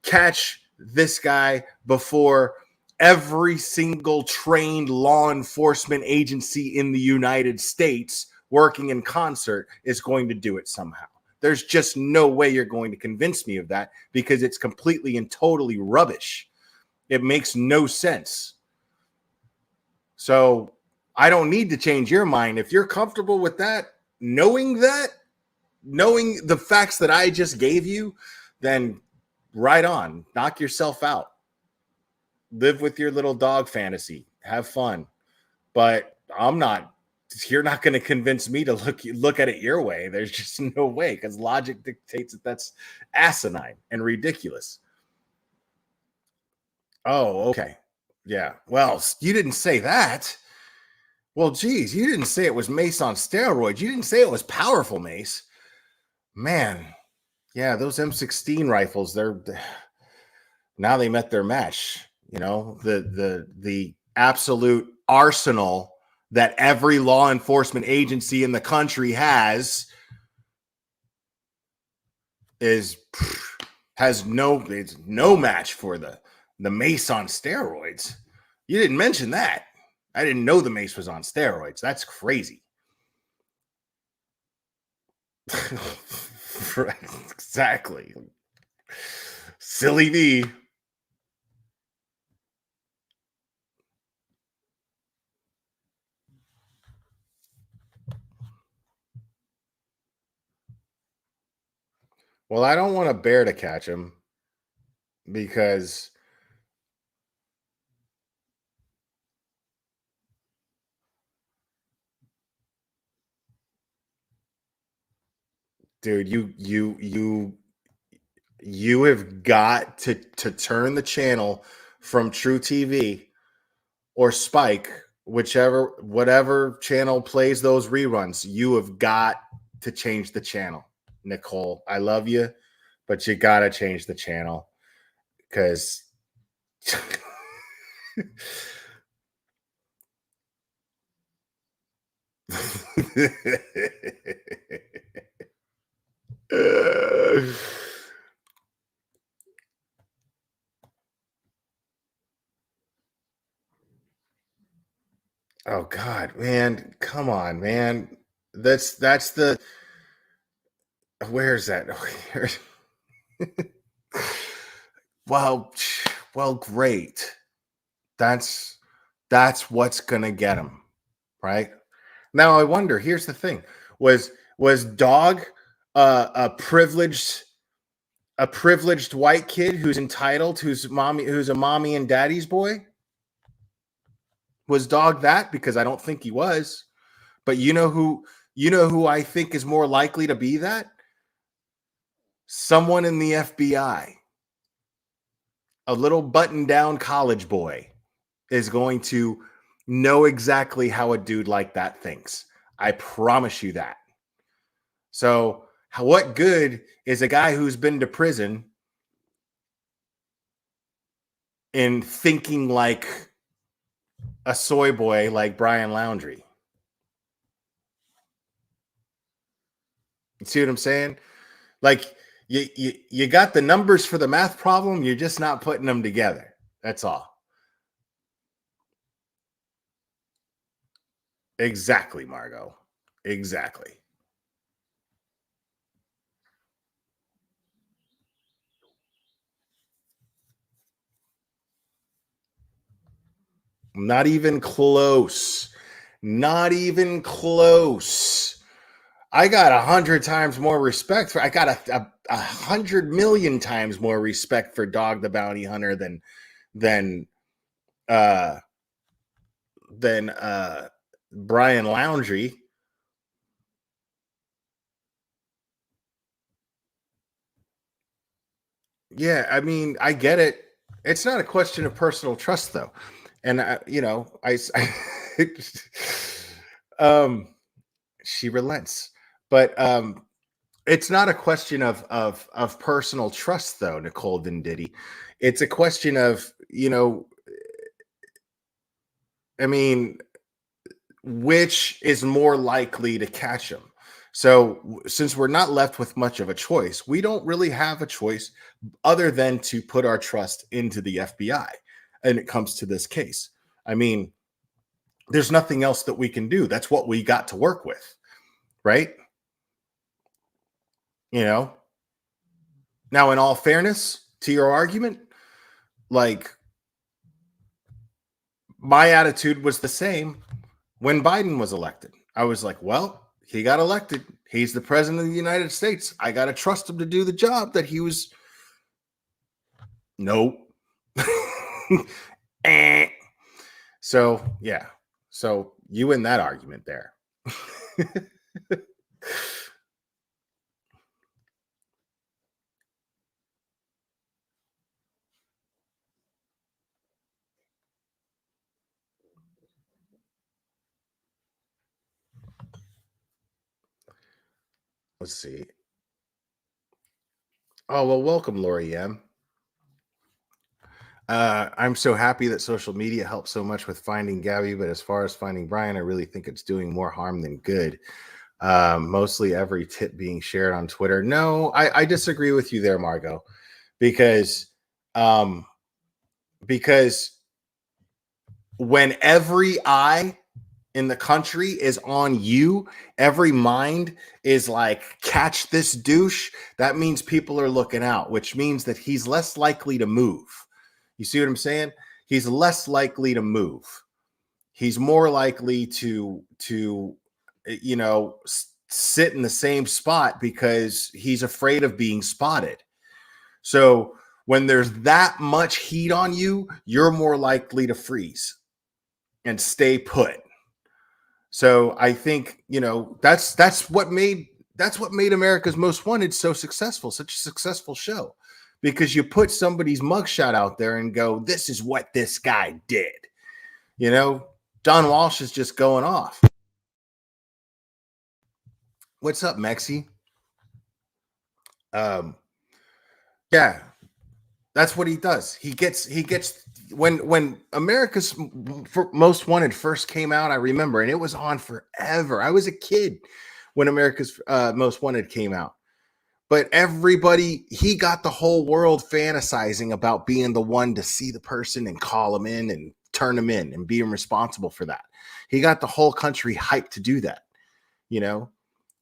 catch this guy before every single trained law enforcement agency in the United States working in concert is going to do it somehow. There's just no way you're going to convince me of that, because it's completely and totally rubbish. It makes no sense. So I don't need to change your mind. If you're comfortable with that, knowing the facts that I just gave you, then right on, knock yourself out. Live with your little dog fantasy. Have fun. But you're not going to convince me to look at it your way. There's just no way, because logic dictates that that's asinine and ridiculous. Oh, okay. Yeah. Well, you didn't say that. Well, geez, you didn't say it was mace on steroids. You didn't say it was powerful mace. Man. Yeah, those M16 rifles, now they met their match. You know, the absolute arsenal that every law enforcement agency in the country has no match for the mace on steroids. You didn't mention that. I didn't know the mace was on steroids. That's crazy. Exactly. Silly me. Well, I don't want a bear to catch him because dude, you have got to turn the channel from True TV or Spike, whatever channel plays those reruns. You have got to change the channel, Nicole. I love you, but you got to change the channel because oh God, man, come on, man. That's the where's that? well, great. That's what's gonna get him, right? Now I wonder. Here's the thing: was Dog a privileged white kid who's entitled, who's a mommy and daddy's boy? Was Dog that? Because I don't think he was. But you know who I think is more likely to be that? Someone in the FBI. A little button-down college boy is going to know exactly how a dude like that thinks. I promise you that. So, what good is a guy who's been to prison in thinking like a soy boy like Brian Laundrie? You see what I'm saying? Like, you got the numbers for the math problem. You're just not putting them together. That's all. Exactly, Margot. Exactly. Not even close. Not even close. I got 100 times more respect for. I got a 100 million times more respect for Dog the Bounty Hunter than Brian Laundrie. Yeah, I mean, I get it. It's not a question of personal trust, though, and she relents, but it's not a question of personal trust, though, Nicole Venditti. It's a question of, I mean, which is more likely to catch him. So since we're not left with much of a choice, we don't really have a choice other than to put our trust into the FBI. And it comes to this case. I mean, there's nothing else that we can do. That's what we got to work with, right? Now, in all fairness to your argument, like, my attitude was the same when Biden was elected. I was like, well, he got elected. He's the president of the United States. I got to trust him to do the job that he was. Nope. So, yeah. So you win that argument there. Let's see. Oh, well, welcome, Lori M. I'm so happy that social media helps so much with finding Gabby, but as far as finding Brian, I really think it's doing more harm than good. Mostly every tip being shared on Twitter. No, I disagree with you there, Margot, because when every eye in the country is on you, every mind is like, catch this douche, that means people are looking out, which means that he's less likely to move. You see what I'm saying? He's less likely to move. He's more likely to you know, sit in the same spot because he's afraid of being spotted. So when there's that much heat on you, you're more likely to freeze and stay put. So I think, you know, that's what made America's Most Wanted so successful, such a successful show, because you put somebody's mugshot out there and go, this is what this guy did. You know, Don Walsh is just going off. What's up, Mexi? Yeah, that's what he does. He gets when America's Most Wanted first came out, I remember, and it was on forever. I was a kid when America's Most Wanted came out. But everybody, he got the whole world fantasizing about being the one to see the person and call him in and turn him in and being responsible for that. He got the whole country hyped to do that. You know,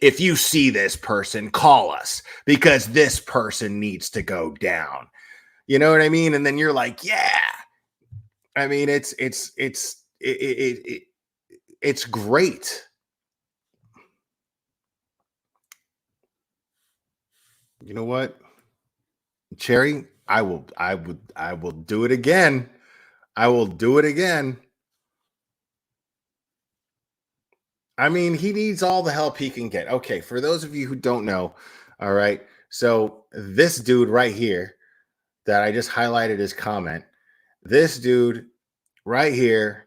if you see this person, call us because this person needs to go down. You know what I mean? And then you're like, yeah. I mean, it's great. You know what, Cherry? I will do it again. I will do it again. I mean, he needs all the help he can get. Okay, for those of you who don't know, all right. So this dude right here that I just highlighted his comment, this dude right here,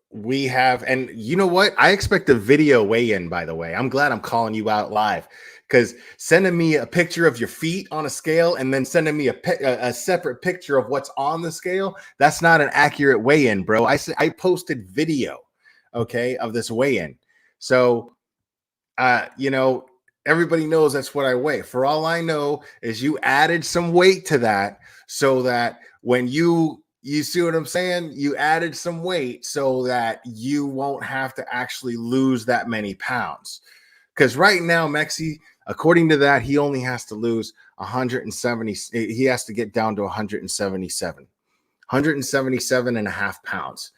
we have, and you know what? I expect a video weigh-in, by the way. I'm glad I'm calling you out live, because sending me a picture of your feet on a scale and then sending me a separate picture of what's on the scale, that's not an accurate weigh-in, bro. I posted video, okay, of this weigh-in. So, you know, everybody knows that's what I weigh. For all I know is you added some weight to that so that when you see what I'm saying? You added some weight so that you won't have to actually lose that many pounds. Because right now, Mexi, according to that, he only has to lose 170. He has to get down to 177. 177 and a half pounds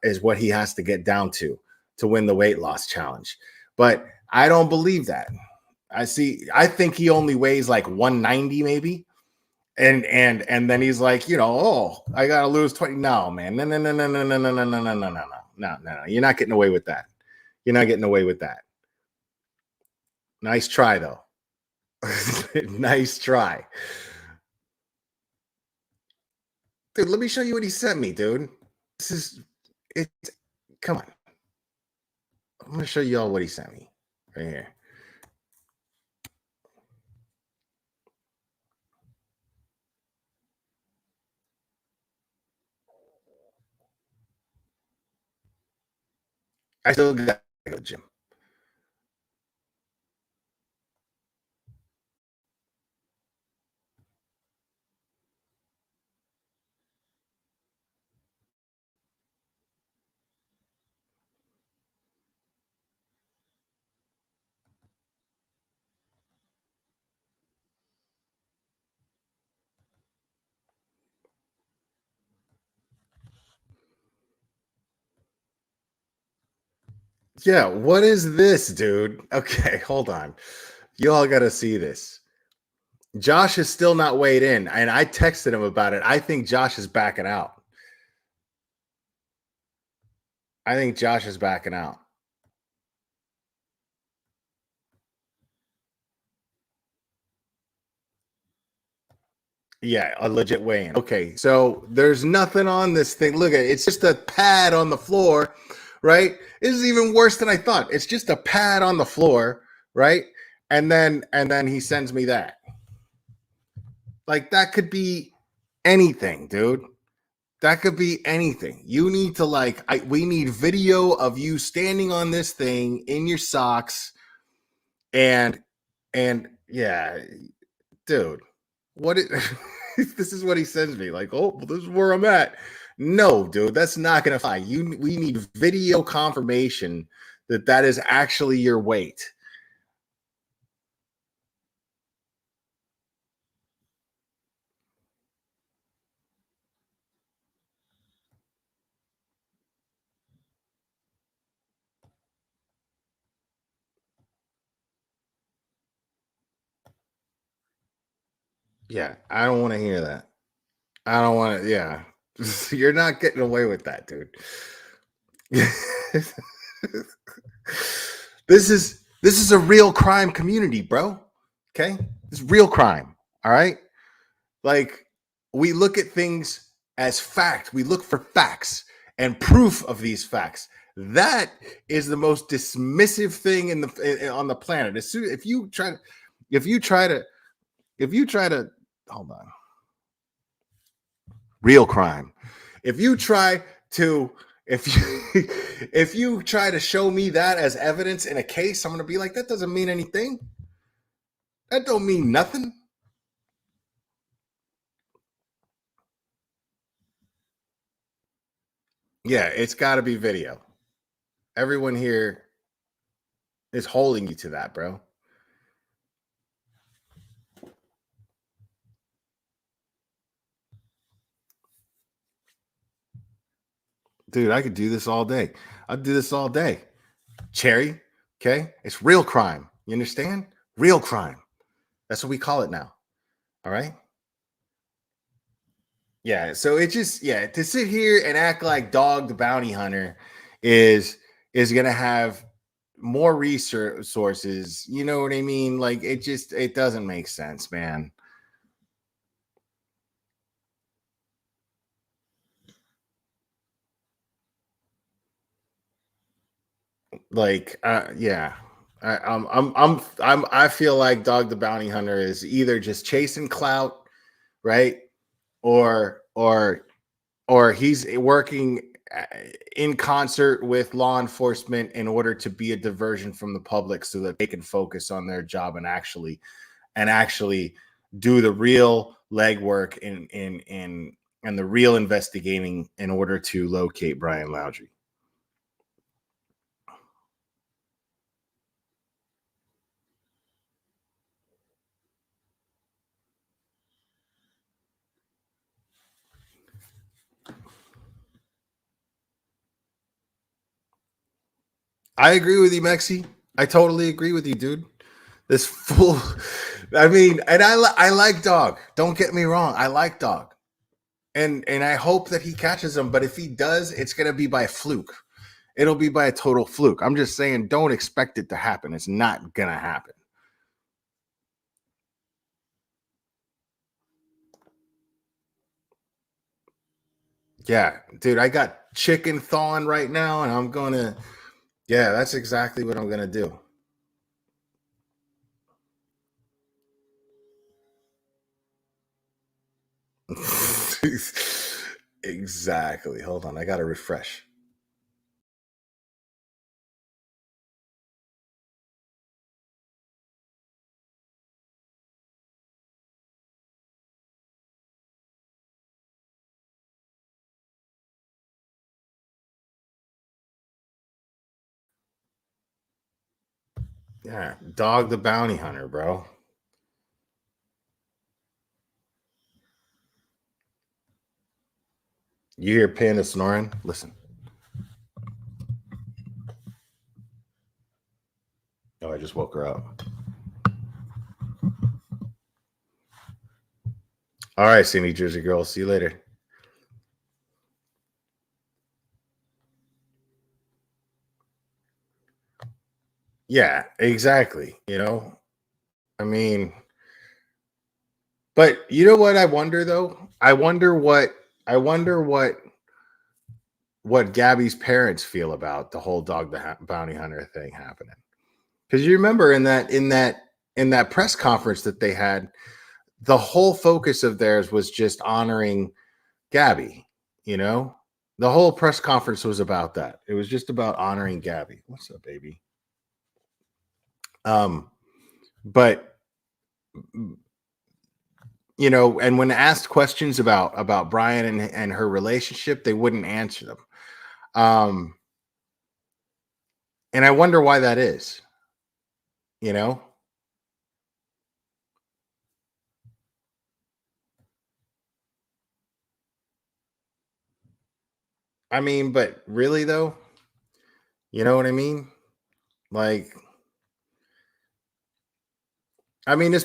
is what he has to get down to win the weight loss challenge. But I don't believe that. I think he only weighs like 190 maybe. And then he's like, you know, oh, I gotta lose 20. No, man. No. You're not getting away with that. You're not getting away with that. Nice try, though. Nice try. Dude, let me show you what he sent me, dude. This is it. Come on. I'm gonna show you all what he sent me right here. I still got to go to the gym. Yeah, what is this, dude? Okay, hold on. You all got to see this. Josh is still not weighed in, and I texted him about it. I think Josh is backing out. I think Josh is backing out. Yeah, a legit weigh-in. Okay, so there's nothing on this thing. Look at it. It's just a pad on the floor, right? This is even worse than I thought. It's just a pad on the floor, right? And then he sends me that. Like, that could be anything, dude. That could be anything. You need to we need video of you standing on this thing in your socks, and yeah, dude. What it This is what he sends me. Like, oh, well, this is where I'm at. No, dude, that's not gonna fly. We need video confirmation that that is actually your weight. Yeah, I don't want to hear that. I don't want to. Yeah, you're not getting away with that, dude. This is a real crime community, bro. Okay, this is real crime. All right, like we look at things as fact. We look for facts and proof of these facts. That is the most dismissive thing on the planet. As soon if you try to hold on. Real crime. If you try to if you try to show me that as evidence in a case, I'm going to be like, that doesn't mean anything. That don't mean nothing. Yeah, it's got to be video. Everyone here is holding you to that, bro. Dude, I could do this all day. I'd do this all day. Cherry, okay? It's real crime. You understand? Real crime. That's what we call it now. All right? Yeah, so it just to sit here and act like Dog the Bounty Hunter is going to have more resources, you know what I mean? Like it doesn't make sense, man. Like yeah. I feel like Dog the Bounty Hunter is either just chasing clout, right? Or he's working in concert with law enforcement in order to be a diversion from the public so that they can focus on their job and actually do the real legwork and the real investigating in order to locate Brian Laundrie. I agree with you, Mexi. I totally agree with you, dude. This fool. I mean, and I like Dog. Don't get me wrong. I like Dog. And I hope that he catches him. But if he does, it's going to be by a fluke. It'll be by a total fluke. I'm just saying, don't expect it to happen. It's not going to happen. Yeah, dude, I got chicken thawing right now, and I'm going to, yeah, that's exactly what I'm going to do. Exactly. Hold on. I got to refresh. Yeah, Dog the Bounty Hunter, bro. You hear Panda snoring? Listen. Oh, I just woke her up. All right, New Jersey girl. See you later. Yeah, exactly. You know, I mean, but you know what I wonder though? I wonder what Gabby's parents feel about the whole Dog the Bounty Hunter thing happening. Because you remember in that press conference that they had, the whole focus of theirs was just honoring Gabby. You know, the whole press conference was about that. It was just about honoring Gabby. What's up, baby? But you know, and when asked questions about Brian and her relationship, they wouldn't answer them. And I wonder why that is, you know? I mean, but really though, you know what I mean? Like, I mean,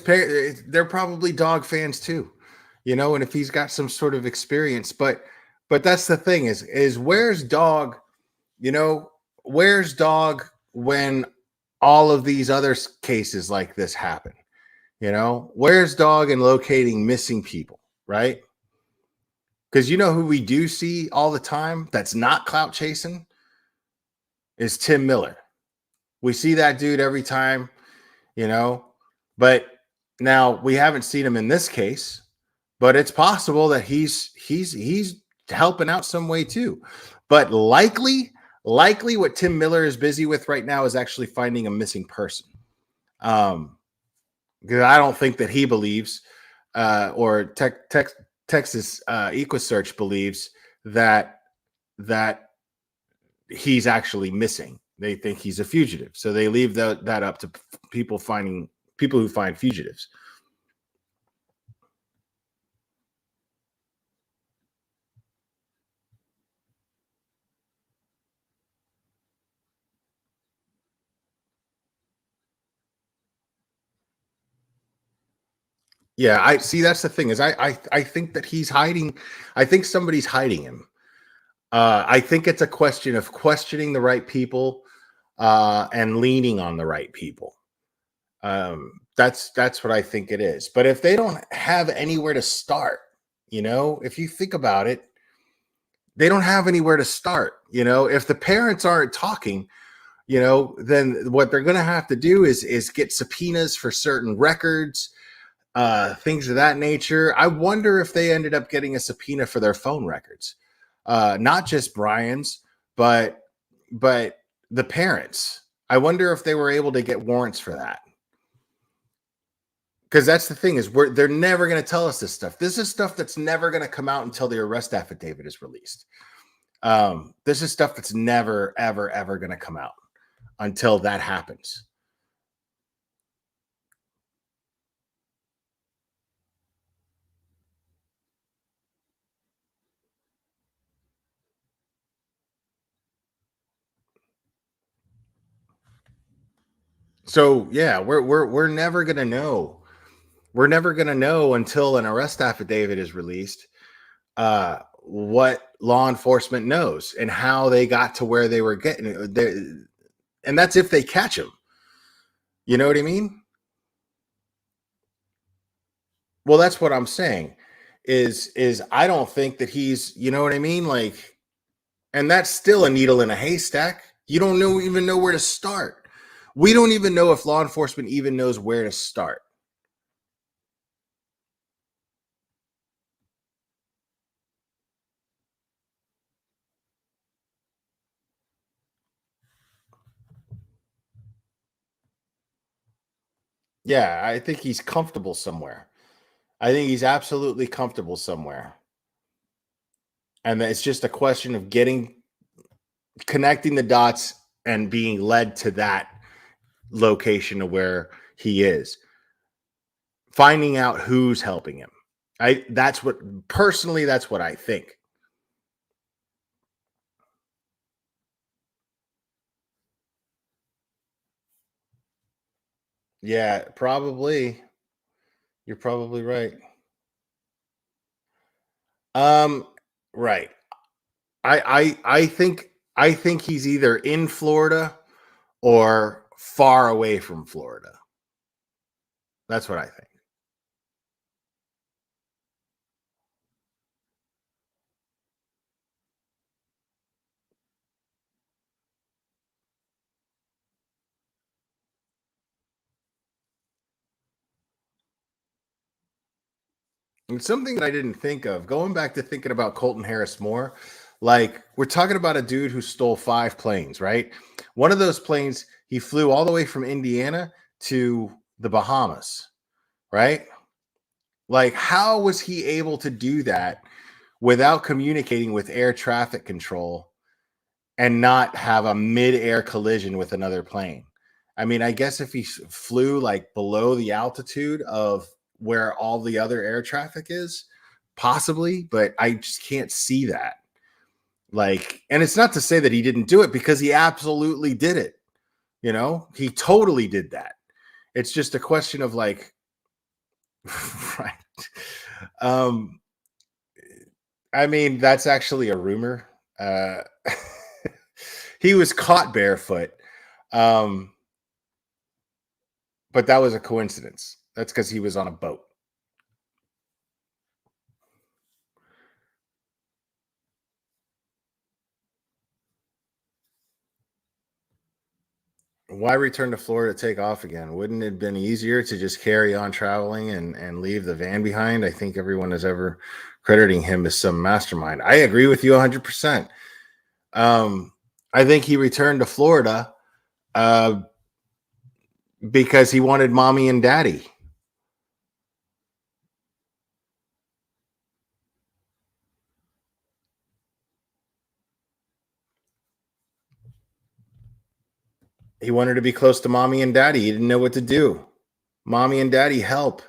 they're probably dog fans too, you know, and if he's got some sort of experience, but that's the thing is where's dog, you know, where's dog when all of these other cases like this happen? You know, where's dog in locating missing people, right? Because you know who we do see all the time that's not clout chasing is Tim Miller. We see that dude every time, you know, but now we haven't seen him in this case, but it's possible that he's helping out some way too. But likely what Tim Miller is busy with right now is actually finding a missing person. Because I don't think that he believes, or Texas EquiSearch believes that he's actually missing. They think he's a fugitive, so they leave that up to people who find fugitives. Yeah, I see. That's the thing is, I think that he's hiding. I think somebody's hiding him. I think it's a question of questioning the right people and leaning on the right people. That's what I think it is. But if they don't have anywhere to start, you know, if you think about it, they don't have anywhere to start. You know, if the parents aren't talking, you know, then what they're going to have to do is get subpoenas for certain records, things of that nature. I wonder if they ended up getting a subpoena for their phone records, not just Brian's, but the parents. I wonder if they were able to get warrants for that. Because that's the thing is they're never going to tell us this stuff. This is stuff that's never going to come out until the arrest affidavit is released. This is stuff that's never, ever, ever going to come out until that happens. So yeah, we're never going to know. We're never going to know until an arrest affidavit is released what law enforcement knows and how they got to where they were getting. And that's if they catch him. You know what I mean? Well, that's what I'm saying. Is I don't think that he's, you know what I mean? Like, and that's still a needle in a haystack. You don't even know where to start. We don't even know if law enforcement even knows where to start. Yeah, I think he's comfortable somewhere. I think he's absolutely comfortable somewhere. And it's just a question of connecting the dots and being led to that location of where he is. Finding out who's helping him. That's what I think. Yeah, probably. You're probably right. Right. I think he's either in Florida or far away from Florida. That's what I think. And something that I didn't think of, going back to thinking about Colton Harris more, like we're talking about a dude who stole 5 planes, right? One of those planes, he flew all the way from Indiana to the Bahamas, right? Like, how was he able to do that without communicating with air traffic control and not have a mid-air collision with another plane? I mean, I guess if he flew like below the altitude of where all the other air traffic is, possibly, but I just can't see that. Like, and it's not to say that he didn't do it, because he absolutely did it. You know, he totally did that. It's just a question of like, right. I mean, that's actually a rumor. He was caught barefoot. But that was a coincidence. That's because he was on a boat. Why return to Florida to take off again? Wouldn't it have been easier to just carry on traveling and leave the van behind? I think everyone is ever crediting him as some mastermind. I agree with you 100%. I think he returned to Florida because he wanted mommy and daddy. He wanted to be close to mommy and daddy. He didn't know what to do. Mommy and daddy, help.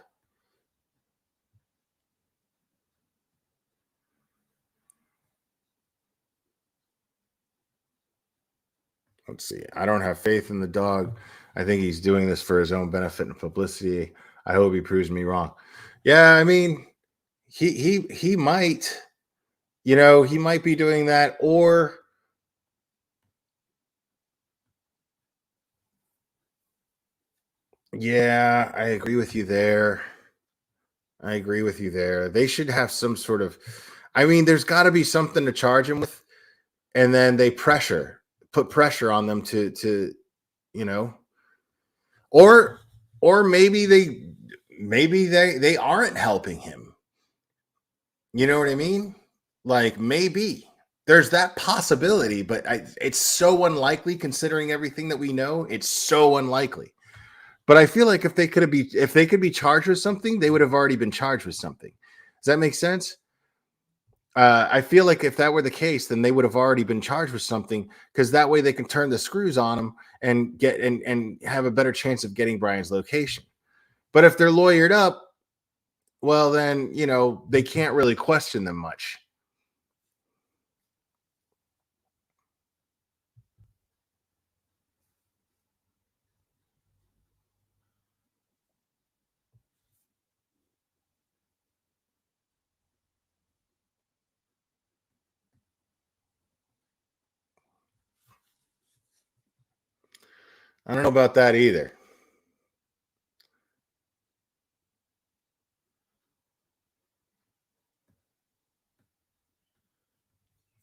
Let's see. I don't have faith in the dog. I think he's doing this for his own benefit and publicity. I hope he proves me wrong. Yeah, I mean, he might, you know, he might be doing that, or yeah, I agree with you there. I agree with you there. They should have some sort of, I mean, there's got to be something to charge him with, and then they put pressure on them to, you know, or maybe they aren't helping him. You know what I mean? Like, maybe there's that possibility, but it's so unlikely considering everything that we know. It's so unlikely. But I feel like if they could be charged with something, they would have already been charged with something. Does that make sense? I feel like if that were the case, then they would have already been charged with something, because that way they can turn the screws on them and get and have a better chance of getting Brian's location. But if they're lawyered up, well, then, you know, they can't really question them much. I don't know about that either.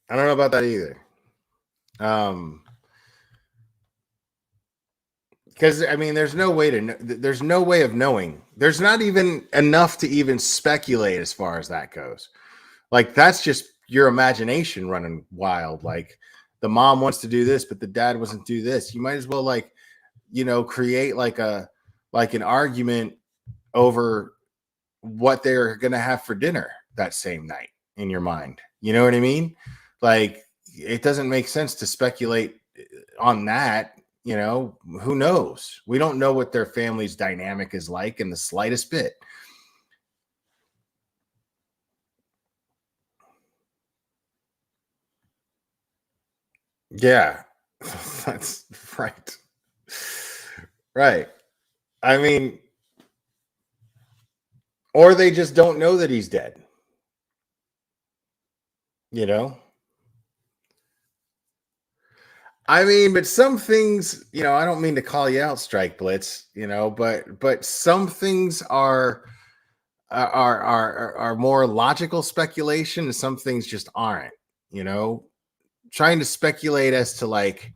I don't know about that either. Because I mean, there's no way of knowing. There's not even enough to even speculate as far as that goes. Like, that's just your imagination running wild. Like, the mom wants to do this, but the dad wants to do this. You might as well, like, you know, create like an argument over what they're gonna have for dinner that same night in your mind. You know what I mean? Like, it doesn't make sense to speculate on that. You know, who knows? We don't know what their family's dynamic is like in the slightest bit. Yeah, that's right. Right. I mean, or they just don't know that he's dead. You know? I mean, but some things, you know, I don't mean to call you out, Strike Blitz, you know, but some things are more logical speculation, and some things just aren't. You know, trying to speculate as to like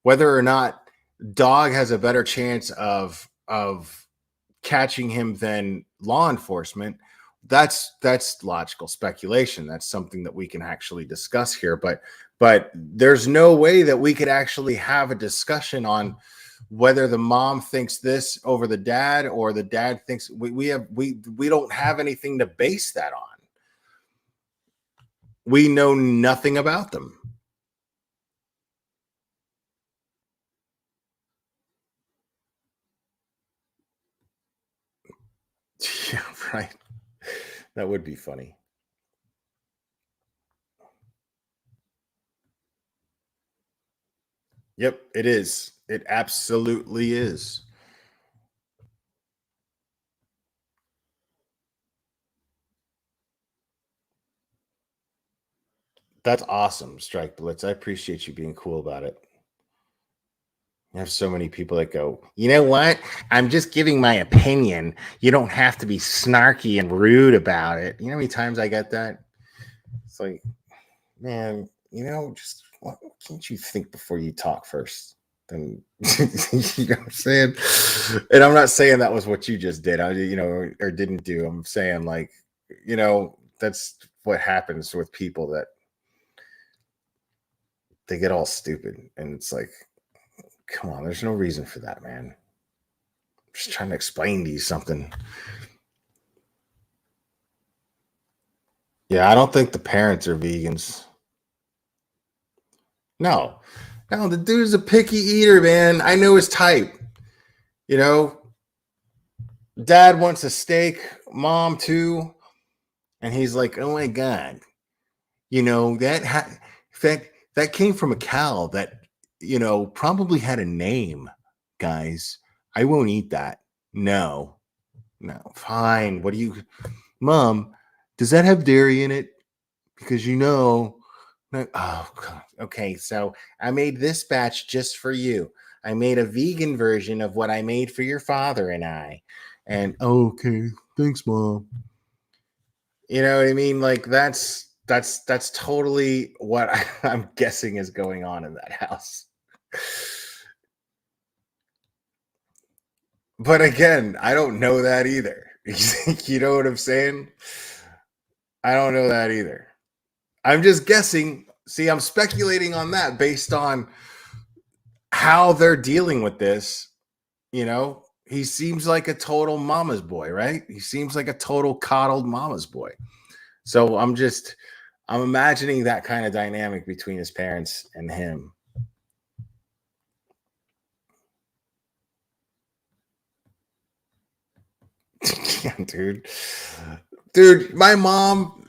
whether or not dog has a better chance of catching him than law enforcement. That's logical speculation. That's something that we can actually discuss here, but there's no way that we could actually have a discussion on whether the mom thinks this over the dad or the dad thinks we don't have anything to base that on. We know nothing about them. Yeah, right. That would be funny. Yep, it is. It absolutely is. That's awesome, Strike Blitz. I appreciate you being cool about it. I have so many people that go, you know what? I'm just giving my opinion. You don't have to be snarky and rude about it. You know how many times I get that? It's like, man, just why can't you think before you talk first? Then you know what I'm saying? And I'm not saying that was what you just did, or didn't do. I'm saying like, that's what happens with people that they get all stupid, and it's like, come on, there's no reason for that, man. I'm just trying to explain to you something. Yeah, I don't think the parents are vegans. No, the dude's a picky eater, man. I know his type. Dad wants a steak, mom too, and he's like, "Oh my god, that came from a cow that probably had a name, guys. I won't eat that. No, fine. What do you, Mom? Does that have dairy in it? Because no, oh, God. Okay. So I made this batch just for you. I made a vegan version of what I made for your father and I. And okay, thanks, Mom. You know what I mean? Like that's totally what I'm guessing is going on in that house. But again, I don't know that either. You know what I'm saying? I don't know that either. I'm just guessing. See, I'm speculating on that based on how they're dealing with this. He seems like a total mama's boy, right? He seems like a total coddled mama's boy. So I'm imagining that kind of dynamic between his parents and him. Yeah, dude, my mom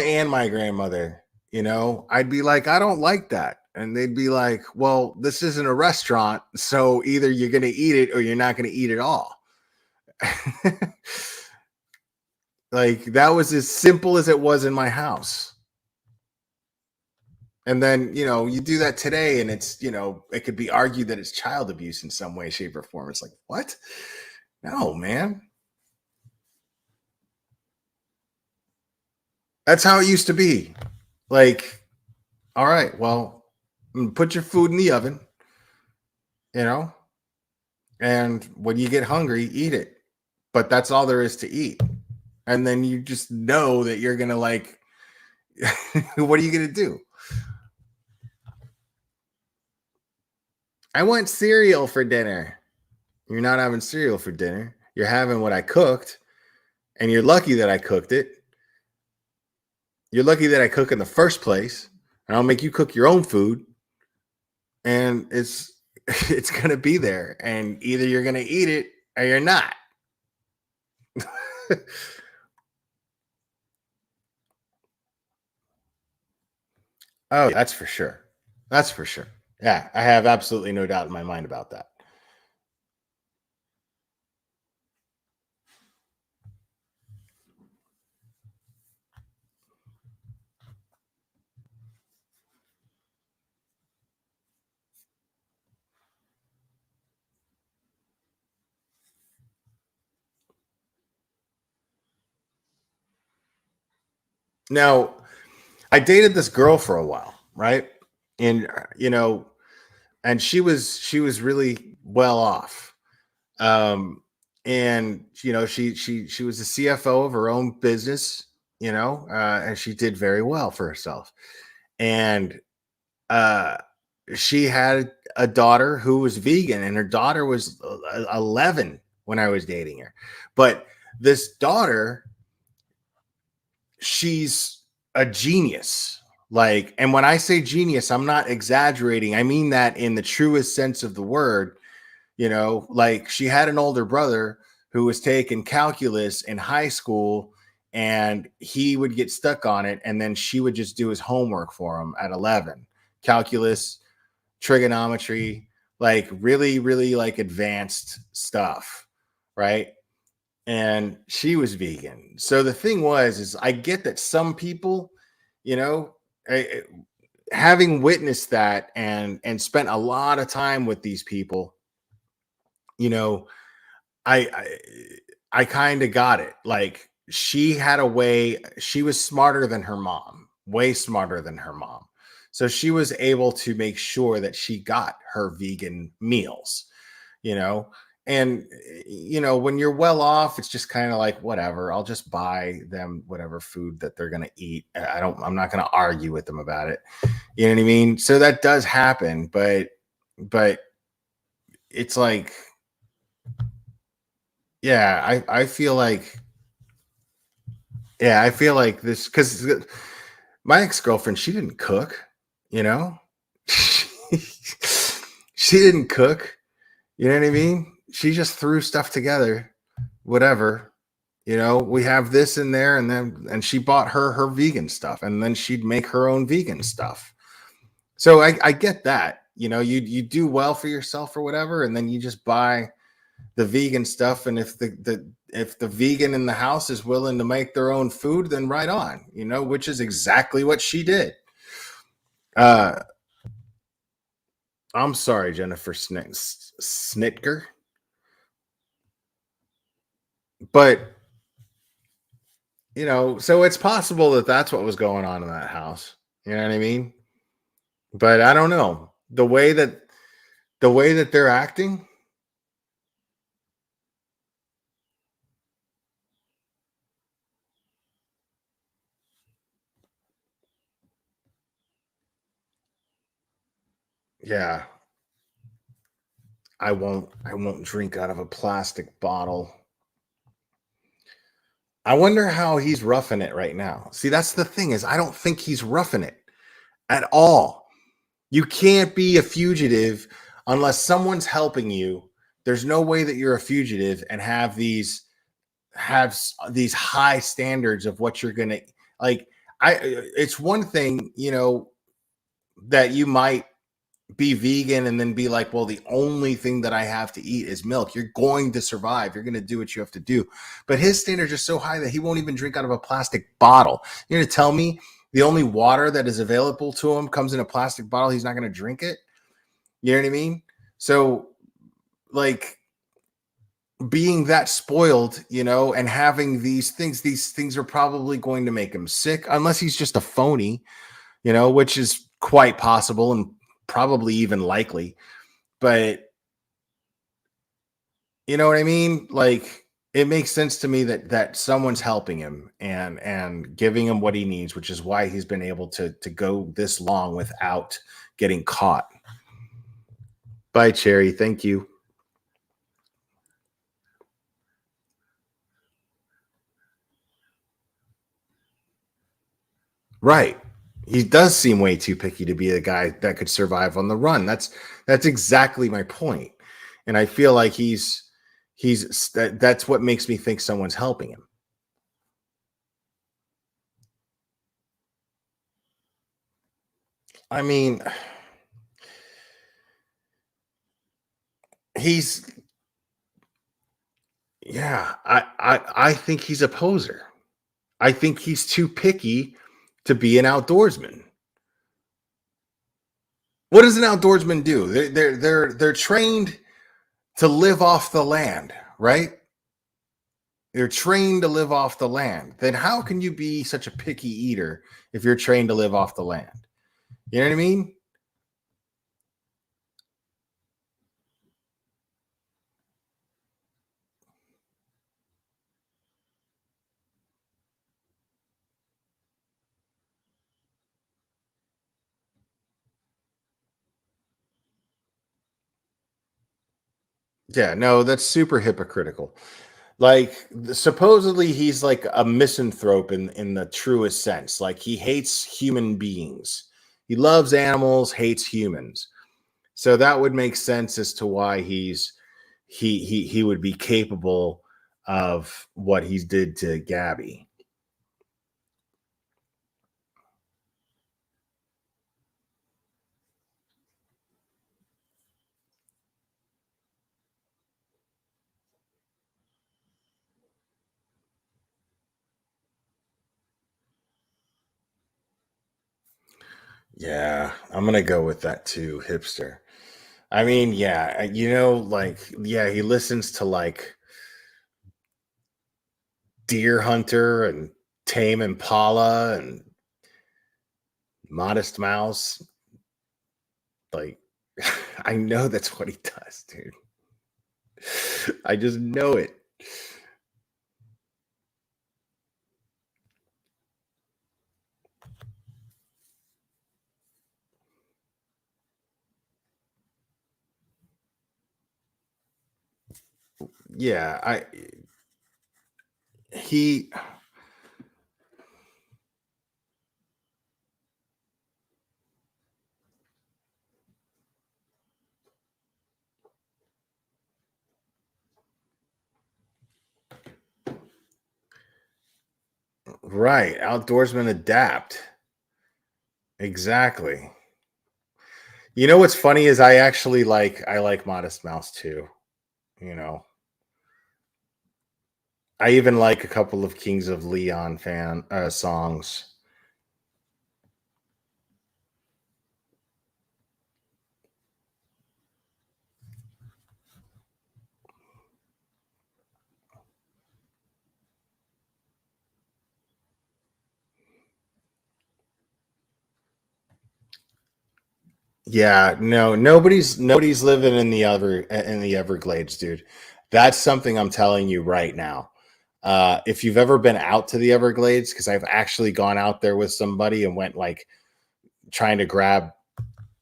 and my grandmother, I'd be like, I don't like that. And they'd be like, well, this isn't a restaurant, so either you're going to eat it or you're not going to eat it all. Like, that was as simple as it was in my house. And then, you do that today and it's, it could be argued that it's child abuse in some way, shape, or form. It's like, what? No, man. That's how it used to be. Like, all right, well, put your food in the oven, and when you get hungry, eat it. But that's all there is to eat. And then you just know that you're going to like, what are you going to do? I want cereal for dinner. You're not having cereal for dinner. You're having what I cooked, and you're lucky that I cooked it. You're lucky that I cook in the first place, and I'll make you cook your own food, and it's going to be there, and either you're going to eat it or you're not. Oh, that's for sure. That's for sure. Yeah, I have absolutely no doubt in my mind about that. Now, I dated this girl for a while, right? And and she was really well off. And she was the CFO of her own business, and she did very well for herself. And she had a daughter who was vegan, and her daughter was 11 when I was dating her. But this daughter, she's a genius. Like, and when I say genius, I'm not exaggerating. I mean that in the truest sense of the word. You know, like she had an older brother who was taking calculus in high school, and he would get stuck on it, and then she would just do his homework for him at 11. Calculus, trigonometry, like really, really like advanced stuff, right? And she was vegan. So the thing was, is I get that some people, you know, having witnessed that and spent a lot of time with these people, you know, I I kind of got it. Like she had a way, she was smarter than her mom, way smarter than her mom. So she was able to make sure that she got her vegan meals, you know. And you know, when you're well off, it's just kind of like whatever, I'll just buy them whatever food that they're going to eat. I'm not going to argue with them about it. You know what I mean? So that does happen, but it's like, yeah, I feel like, yeah, I feel like this, because my ex-girlfriend, she didn't cook, you know. She didn't cook, you know what I mean? She just threw stuff together, whatever, you know. We have this in there, and she bought her vegan stuff, and then she'd make her own vegan stuff. So I get that, you know, you do well for yourself or whatever, and then you just buy the vegan stuff. And if the vegan in the house is willing to make their own food, then right on, you know, which is exactly what she did. I'm sorry, Jennifer Snitker, but you know, so it's possible that that's what was going on in that house. You know what I mean? But I don't know, the way that they're acting. Yeah, I won't drink out of a plastic bottle. I wonder how he's roughing it right now. See, that's the thing, is I don't think he's roughing it at all. You can't be a fugitive unless someone's helping you. There's no way that you're a fugitive and have these high standards of what you're going to like. It's one thing, you know, that you might be vegan and then be like, well, the only thing that I have to eat is milk. You're going to survive. You're going to do what you have to do. But his standards are so high that he won't even drink out of a plastic bottle. You're going to tell me the only water that is available to him comes in a plastic bottle? He's not going to drink it. You know what I mean? So like, being that spoiled, you know, and having these things are probably going to make him sick, unless he's just a phony, you know, which is quite possible and probably even likely. But you know what I mean? Like, it makes sense to me that someone's helping him and giving him what he needs, which is why he's been able to go this long without getting caught. Bye, Cherry. Thank you. Right. He does seem way too picky to be a guy that could survive on the run. That's exactly my point. And I feel like that's what makes me think someone's helping him. I mean, I think he's a poser. I think he's too picky to be an outdoorsman. What does an outdoorsman do? They're trained to live off the land, right? They're trained to live off the land. Then how can you be such a picky eater if you're trained to live off the land? You know what I mean? Yeah, no, that's super hypocritical. Like supposedly he's like a misanthrope in the truest sense. Like he hates human beings. He loves animals, hates humans. So that would make sense as to why he would be capable of what he did to Gabby. Yeah, I'm gonna go with that too, hipster. I mean, yeah, like, yeah, he listens to like Deer Hunter and Tame Impala and Modest Mouse. Like, I know that's what he does, dude. I just know it. Yeah, he right, outdoorsmen adapt. Exactly. You know what's funny is I like Modest Mouse too. You know, I even like a couple of Kings of Leon songs. Yeah, no, nobody's living in the Everglades, dude. That's something I'm telling you right now. If you've ever been out to the Everglades, because I've actually gone out there with somebody and went like trying to grab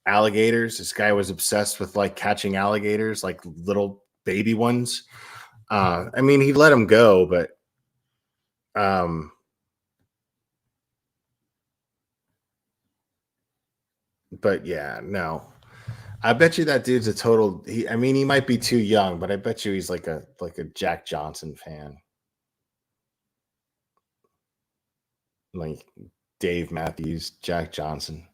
alligators. This guy was obsessed with like catching alligators, like little baby ones. I mean, he let them go, um, but yeah, no. I bet you that dude's a total. I mean, he might be too young, but I bet you he's like a Jack Johnson fan, like Dave Matthews, Jack Johnson.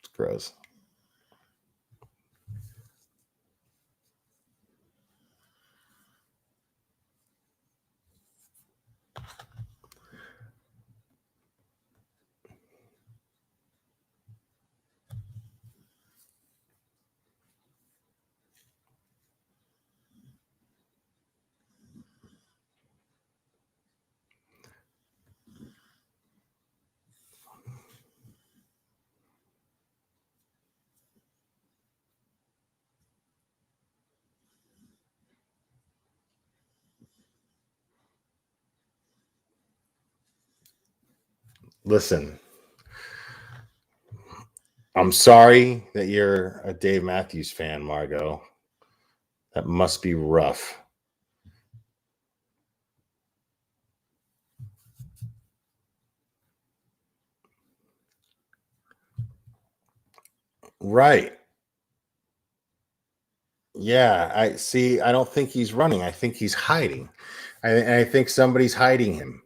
It's gross. Listen, I'm sorry that you're a Dave Matthews fan, Margot. That must be rough. Right. Yeah, I see. I don't think he's running. I think he's hiding. I think somebody's hiding him.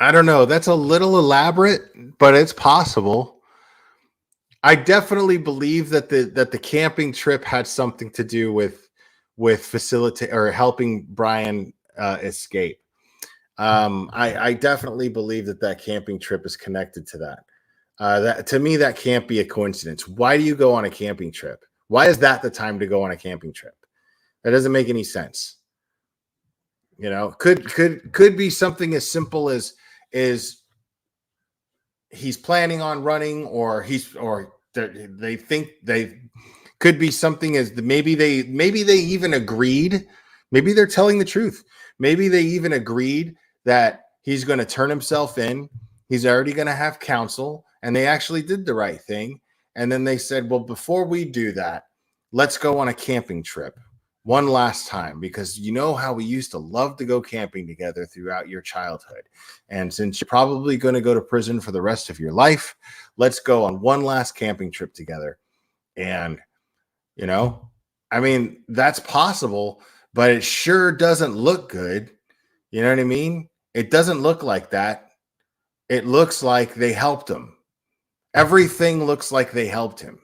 I don't know. That's a little elaborate, but it's possible. I definitely believe that the camping trip had something to do with facilitate or helping Brian escape. I definitely believe that camping trip is connected to that. That to me, that can't be a coincidence. Why do you go on a camping trip? Why is that the time to go on a camping trip? That doesn't make any sense. You know, could be something as simple as he's planning on running, or they think they could be something as maybe they even agreed. Maybe they're telling the truth. Maybe they even agreed that he's going to turn himself in. He's already going to have counsel, and they actually did the right thing. And then they said, well, before we do that, let's go on a camping trip one last time, because you know how we used to love to go camping together throughout your childhood. And since you're probably going to go to prison for the rest of your life, let's go on one last camping trip together. And, you know, I mean, that's possible, but it sure doesn't look good. You know what I mean? It doesn't look like that. It looks like they helped him. Everything looks like they helped him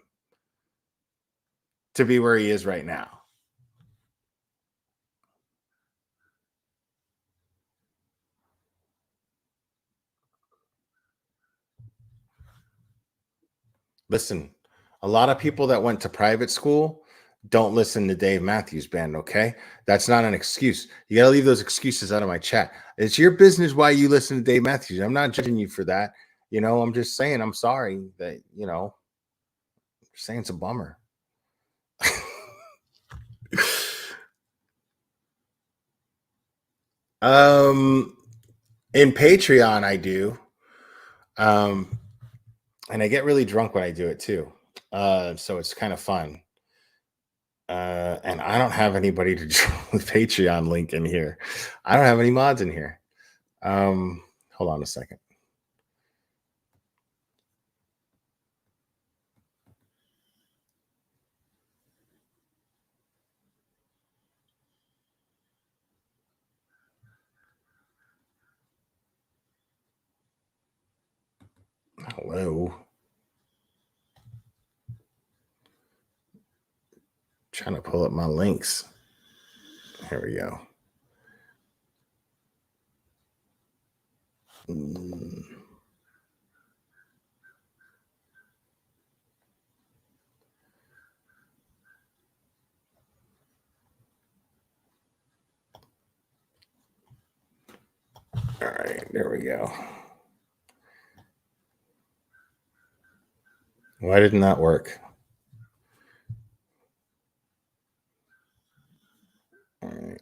to be where he is right now. Listen, a lot of people that went to private school don't listen to Dave Matthews Band, okay? That's not an excuse. You got to leave those excuses out of my chat. It's your business why you listen to Dave Matthews. I'm not judging you for that. You know, I'm just saying I'm sorry that, you know, I'm saying it's a bummer. In Patreon, I do. And I get really drunk when I do it too. So it's kind of fun. And I don't have anybody to join the Patreon link in here. I don't have any mods in here. Hold on a second. Hello. Trying to pull up my links. Here we go. All right, there we go. Why didn't that work? All right.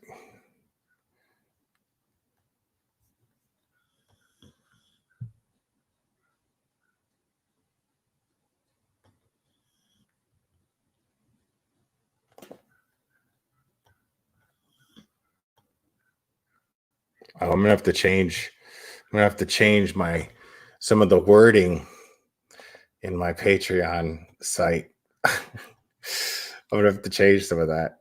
Oh, I'm gonna have to change. I'm gonna have to change some of the wording in my Patreon site. I'm gonna have to change some of that.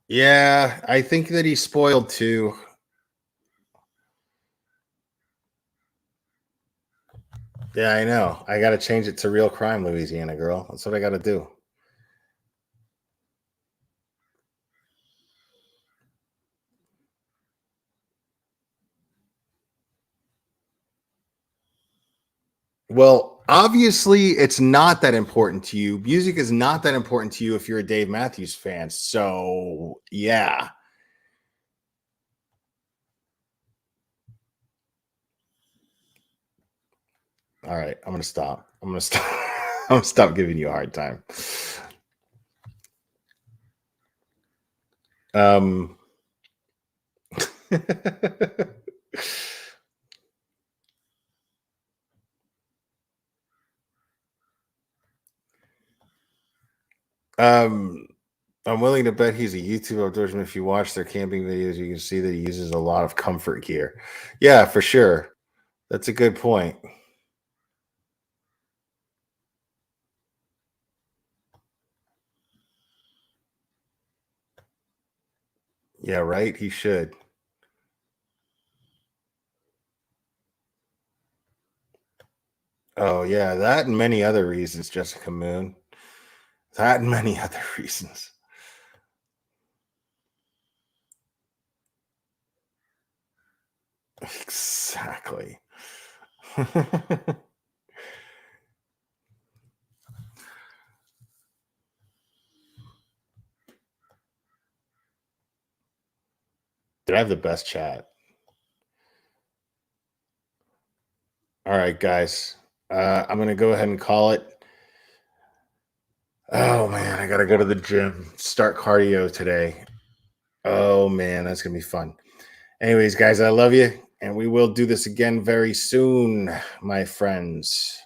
Yeah, I think that he's spoiled too. Yeah, I know. I got to change it to Real Crime Louisiana, girl. That's what I got to do. Well, obviously, it's not that important to you. Music is not that important to you if you're a Dave Matthews fan. So, yeah. All right, I'm going to stop. I'm going to stop giving you a hard time. I'm willing to bet he's a YouTube outdoorsman. If you watch their camping videos, you can see that he uses a lot of comfort gear. Yeah, for sure. That's a good point. Yeah, right? He should. Oh, yeah, that and many other reasons, Jessica Moon. That and many other reasons. Exactly. Did I have the best chat? All right, guys. I'm going to go ahead and call it. Oh, man, I got to go to the gym, start cardio today. Oh, man, that's going to be fun. Anyways, guys, I love you, and we will do this again very soon, my friends.